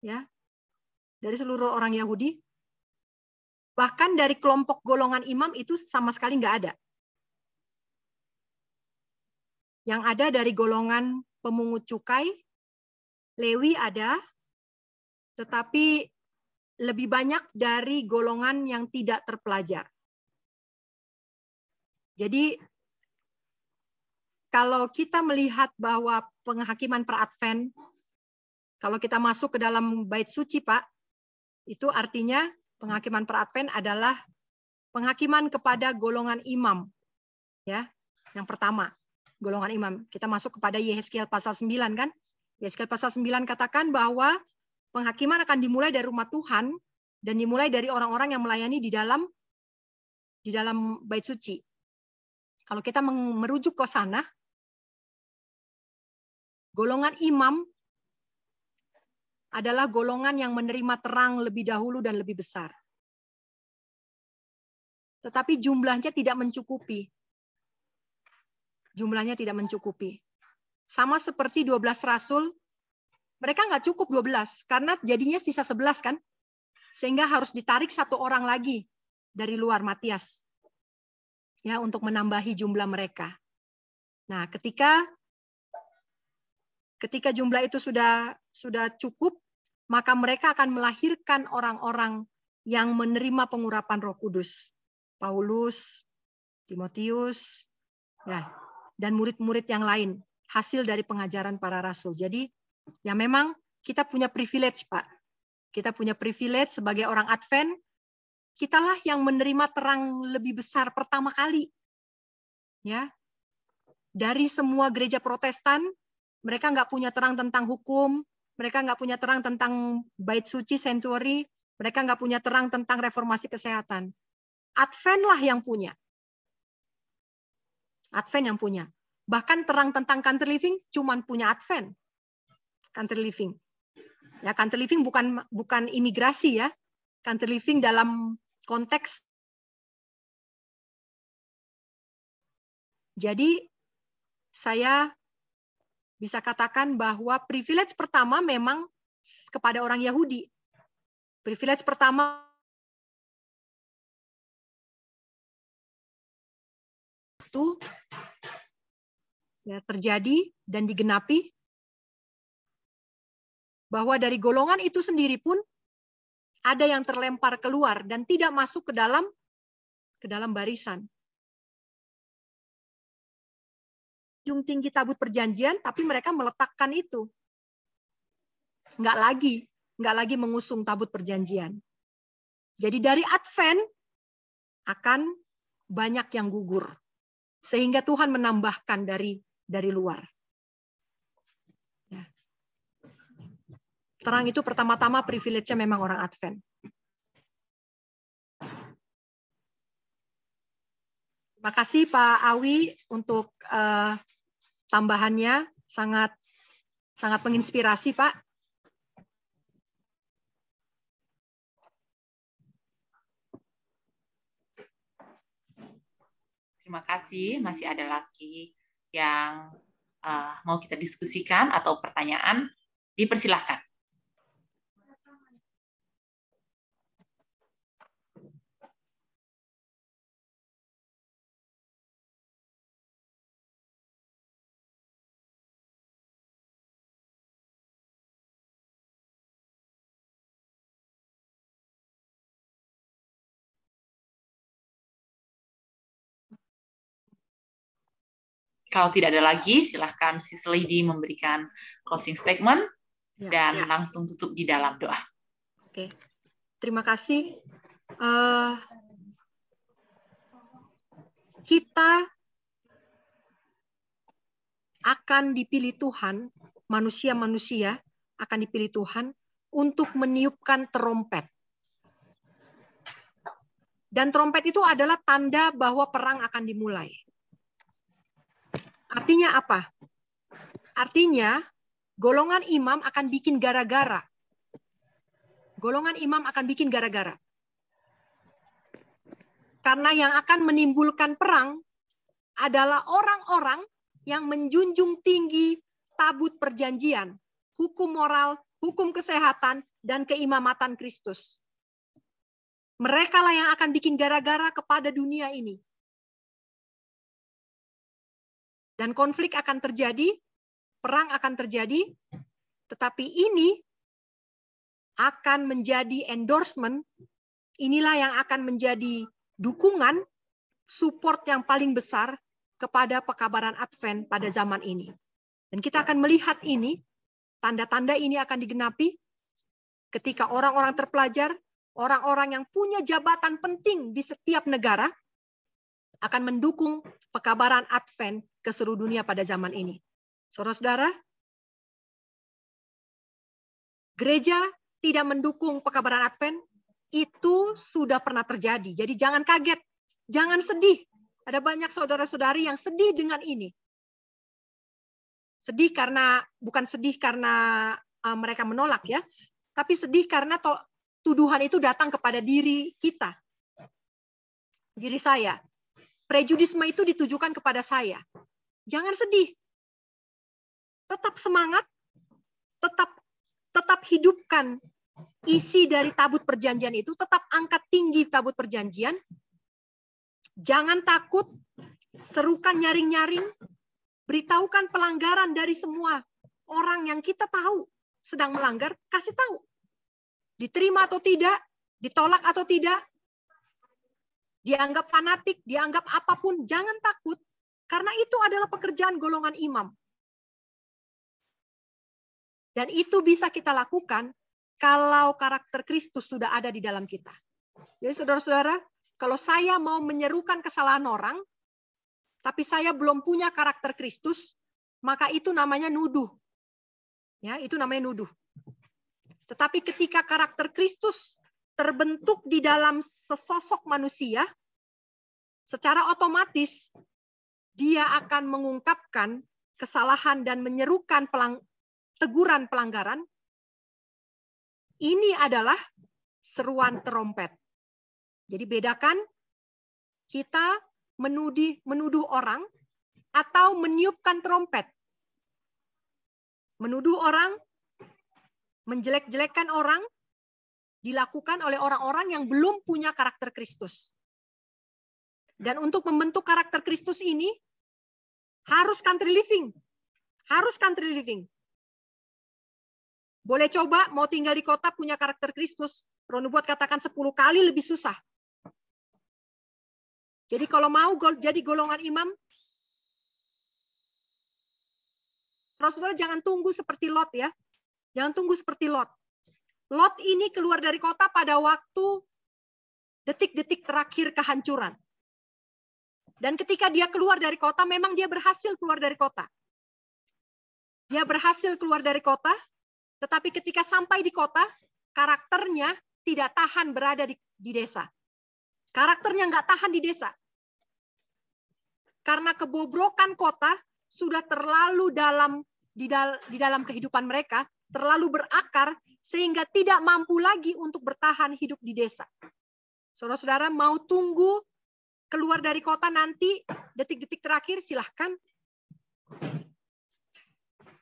Ya, dari seluruh orang Yahudi. Bahkan dari kelompok golongan imam itu sama sekali nggak ada. Yang ada dari golongan pemungut cukai, Lewi ada, tetapi lebih banyak dari golongan yang tidak terpelajar. Jadi kalau kita melihat bahwa penghakiman pra-Advent, kalau kita masuk ke dalam bait suci, Pak, itu artinya penghakiman pra-Advent adalah penghakiman kepada golongan imam. Ya, yang pertama, golongan imam. Kita masuk kepada Yehezkiel pasal 9 kan? Yehezkiel pasal 9 katakan bahwa penghakiman akan dimulai dari rumah Tuhan dan dimulai dari orang-orang yang melayani di dalam bait suci. Kalau kita merujuk ke sana, Golongan imam adalah golongan yang menerima terang lebih dahulu dan lebih besar. Tetapi jumlahnya tidak mencukupi. Jumlahnya tidak mencukupi. Sama seperti 12 rasul, mereka nggak cukup 12, karena jadinya sisa 11 kan? Sehingga harus ditarik satu orang lagi dari luar, Matias. Ya, untuk menambahi jumlah mereka. Nah, ketika jumlah itu sudah cukup, maka mereka akan melahirkan orang-orang yang menerima pengurapan Roh Kudus. Paulus, Timotius, ya, dan murid-murid yang lain, hasil dari pengajaran para rasul. Jadi, ya memang kita punya privilege, Pak. Kita punya privilege sebagai orang Advent, kitalah yang menerima terang lebih besar pertama kali. Ya. Dari semua gereja Protestan, mereka nggak punya terang tentang hukum, mereka nggak punya terang tentang bait suci, sanctuary, mereka nggak punya terang tentang reformasi kesehatan. Advent lah yang punya. Advent yang punya. Bahkan terang tentang country living cuman punya Advent. Country living. Ya, country living bukan imigrasi ya. Country living dalam konteks. Jadi saya bisa katakan bahwa privilege pertama memang kepada orang Yahudi. Privilege pertama itu ya, terjadi dan digenapi bahwa dari golongan itu sendiri pun ada yang terlempar keluar dan tidak masuk ke dalam barisan. Junjung tinggi tabut perjanjian, tapi mereka meletakkan itu. Nggak lagi mengusung tabut perjanjian. Jadi dari Advent akan banyak yang gugur. Sehingga Tuhan menambahkan dari luar. Ya. Terang itu pertama-tama privilege-nya memang orang Advent. Terima kasih Pak Awi untuk tambahannya, sangat menginspirasi Pak. Terima kasih. Masih ada lagi yang mau kita diskusikan atau pertanyaan, dipersilahkan. Kalau tidak ada lagi, silahkan Sis Lady memberikan closing statement dan langsung tutup di dalam doa. Oke, terima kasih. Kita akan dipilih Tuhan, manusia-manusia akan dipilih Tuhan untuk meniupkan trompet. Dan trompet itu adalah tanda bahwa perang akan dimulai. Artinya apa? Artinya golongan imam akan bikin gara-gara. Golongan imam akan bikin gara-gara. Karena yang akan menimbulkan perang adalah orang-orang yang menjunjung tinggi tabut perjanjian, hukum moral, hukum kesehatan, dan keimamatan Kristus. Mereka lah yang akan bikin gara-gara kepada dunia ini. Dan konflik akan terjadi, perang akan terjadi, tetapi ini akan menjadi endorsement, inilah yang akan menjadi dukungan, support yang paling besar kepada pekabaran Advent pada zaman ini. Dan kita akan melihat ini, tanda-tanda ini akan digenapi ketika orang-orang terpelajar, orang-orang yang punya jabatan penting di setiap negara, akan mendukung pekabaran Advent ke seluruh dunia pada zaman ini. Saudara-saudara, gereja tidak mendukung pekabaran Advent, itu sudah pernah terjadi. Jadi jangan kaget, jangan sedih. Ada banyak saudara-saudari yang sedih dengan ini. Sedih karena, bukan sedih karena mereka menolak ya, tapi sedih karena tuduhan itu datang kepada diri kita. Diri saya. Prejudisme itu ditujukan kepada saya. Jangan sedih. Tetap semangat, tetap hidupkan isi dari tabut perjanjian itu, tetap angkat tinggi tabut perjanjian. Jangan takut, serukan nyaring-nyaring, beritahukan pelanggaran dari semua orang yang kita tahu sedang melanggar, kasih tahu. Diterima atau tidak, ditolak atau tidak, dianggap fanatik, dianggap apapun, jangan takut. Karena itu adalah pekerjaan golongan imam. Dan itu bisa kita lakukan kalau karakter Kristus sudah ada di dalam kita. Jadi saudara-saudara, kalau saya mau menyerukan kesalahan orang, tapi saya belum punya karakter Kristus, maka itu namanya nuduh. Ya, itu namanya nuduh. Tetapi ketika karakter Kristus terbentuk di dalam sesosok manusia, secara otomatis dia akan mengungkapkan kesalahan dan menyerukan teguran pelanggaran. Ini adalah seruan trompet. Jadi bedakan kita menuduh orang atau meniupkan trompet. Menuduh orang, menjelek-jelekkan orang, dilakukan oleh orang-orang yang belum punya karakter Kristus. Dan untuk membentuk karakter Kristus ini, harus country living. Harus country living. Boleh coba, mau tinggal di kota punya karakter Kristus, Roh Nubuat katakan 10 kali lebih susah. Jadi kalau mau jadi golongan imam, saudara jangan tunggu seperti Lot ya. Jangan tunggu seperti Lot. Lot ini keluar dari kota pada waktu detik-detik terakhir kehancuran. Dan ketika dia keluar dari kota, memang dia berhasil keluar dari kota. Dia berhasil keluar dari kota, tetapi ketika sampai di kota, karakternya tidak tahan berada di desa. Karakternya nggak tahan di desa. Karena kebobrokan kota sudah terlalu di dalam kehidupan mereka, terlalu berakar, sehingga tidak mampu lagi untuk bertahan hidup di desa. Saudara-saudara mau tunggu keluar dari kota nanti, detik-detik terakhir, silahkan.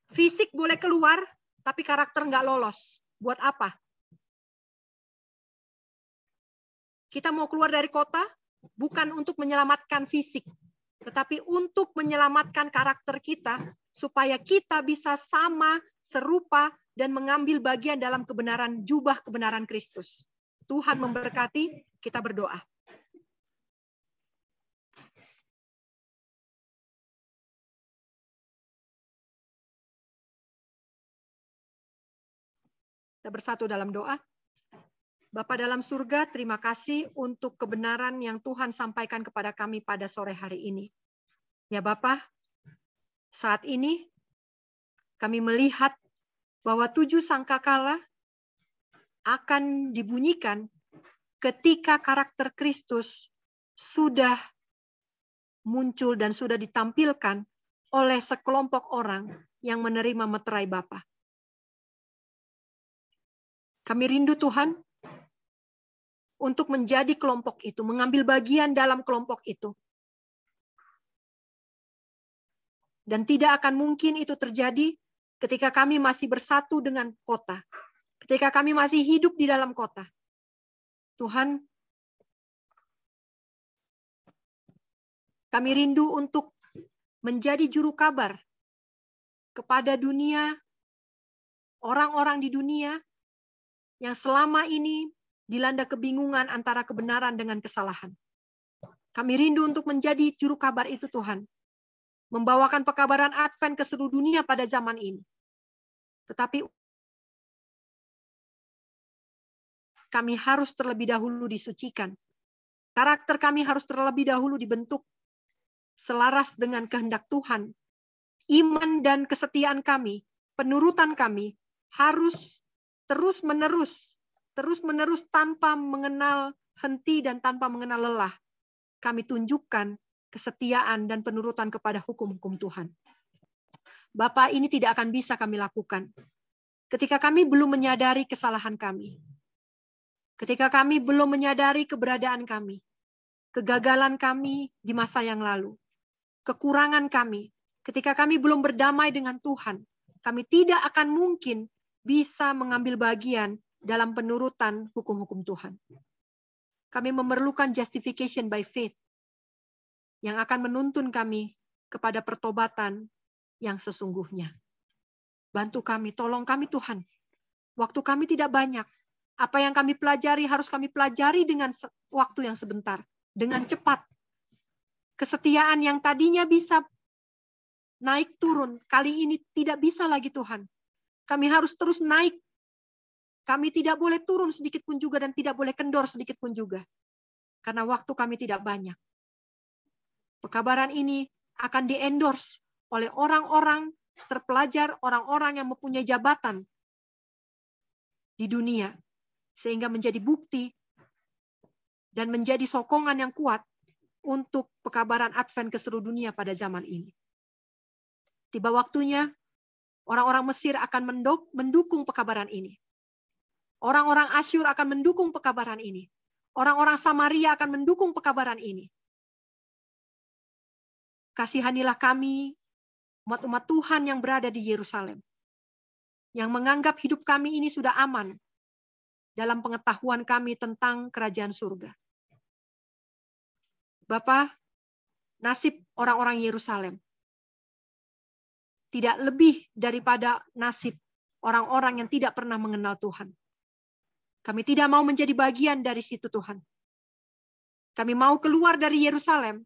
Fisik boleh keluar, tapi karakter nggak lolos. Buat apa? Kita mau keluar dari kota, bukan untuk menyelamatkan fisik, tetapi untuk menyelamatkan karakter kita, supaya kita bisa sama, serupa, dan mengambil bagian dalam kebenaran, jubah kebenaran Kristus. Tuhan memberkati, kita berdoa. Kita bersatu dalam doa. Bapa dalam surga, terima kasih untuk kebenaran yang Tuhan sampaikan kepada kami pada sore hari ini. Ya Bapa, saat ini kami melihat bahwa 7 sangkakala akan dibunyikan ketika karakter Kristus sudah muncul dan sudah ditampilkan oleh sekelompok orang yang menerima meterai Bapa. Kami rindu Tuhan untuk menjadi kelompok itu, mengambil bagian dalam kelompok itu. Dan tidak akan mungkin itu terjadi ketika kami masih bersatu dengan kota. Ketika kami masih hidup di dalam kota. Tuhan, kami rindu untuk menjadi juru kabar kepada dunia, orang-orang di dunia yang selama ini dilanda kebingungan antara kebenaran dengan kesalahan. Kami rindu untuk menjadi juru kabar itu Tuhan. Membawakan pekabaran Advent ke seluruh dunia pada zaman ini. Tetapi kami harus terlebih dahulu disucikan. Karakter kami harus terlebih dahulu dibentuk selaras dengan kehendak Tuhan. Iman dan kesetiaan kami, penurutan kami harus terus-menerus tanpa mengenal henti dan tanpa mengenal lelah. Kami tunjukkan kesetiaan dan penurutan kepada hukum-hukum Tuhan. Bapa, ini tidak akan bisa kami lakukan ketika kami belum menyadari kesalahan kami. Ketika kami belum menyadari keberadaan kami, kegagalan kami di masa yang lalu, kekurangan kami, ketika kami belum berdamai dengan Tuhan, kami tidak akan mungkin bisa mengambil bagian dalam penurutan hukum-hukum Tuhan. Kami memerlukan justification by faith yang akan menuntun kami kepada pertobatan yang sesungguhnya. Bantu kami, tolong kami Tuhan. Waktu kami tidak banyak. Apa yang kami pelajari harus kami pelajari dengan waktu yang sebentar, dengan cepat. Kesetiaan yang tadinya bisa naik turun, kali ini tidak bisa lagi Tuhan. Kami harus terus naik. Kami tidak boleh turun sedikit pun juga dan tidak boleh kendor sedikit pun juga. Karena waktu kami tidak banyak. Pekabaran ini akan di-endorse oleh orang-orang terpelajar, orang-orang yang mempunyai jabatan di dunia. Sehingga menjadi bukti dan menjadi sokongan yang kuat untuk pekabaran Advent ke seluruh dunia pada zaman ini. Tiba waktunya, orang-orang Mesir akan mendukung pekabaran ini. Orang-orang Asyur akan mendukung pekabaran ini. Orang-orang Samaria akan mendukung pekabaran ini. Kasihanilah kami, umat-umat Tuhan yang berada di Yerusalem, yang menganggap hidup kami ini sudah aman dalam pengetahuan kami tentang kerajaan surga. Bapa, nasib orang-orang Yerusalem tidak lebih daripada nasib orang-orang yang tidak pernah mengenal Tuhan. Kami tidak mau menjadi bagian dari situ, Tuhan. Kami mau keluar dari Yerusalem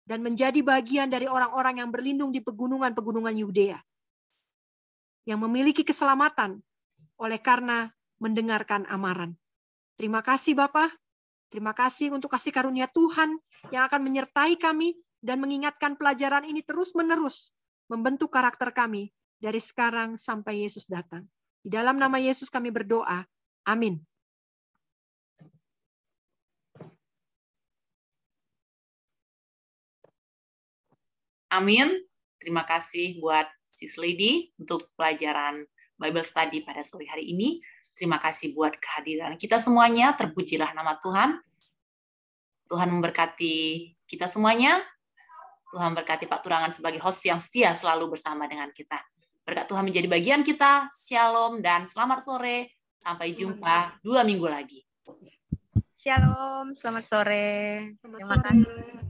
dan menjadi bagian dari orang-orang yang berlindung di pegunungan-pegunungan Yudea, yang memiliki keselamatan oleh karena mendengarkan amaran. Terima kasih Bapa. Terima kasih untuk kasih karunia Tuhan yang akan menyertai kami dan mengingatkan pelajaran ini terus-menerus membentuk karakter kami dari sekarang sampai Yesus datang. Di dalam nama Yesus kami berdoa. Amin. Amin. Terima kasih buat Sis Lady untuk pelajaran Bible Study pada sore hari ini. Terima kasih buat kehadiran kita semuanya. Terpujilah nama Tuhan. Tuhan memberkati kita semuanya. Tuhan berkati Pak Turangan sebagai host yang setia selalu bersama dengan kita. Berkat Tuhan menjadi bagian kita. Shalom dan selamat sore. Sampai jumpa 2 minggu lagi. Shalom, selamat sore. Selamat Terima sore. kasih.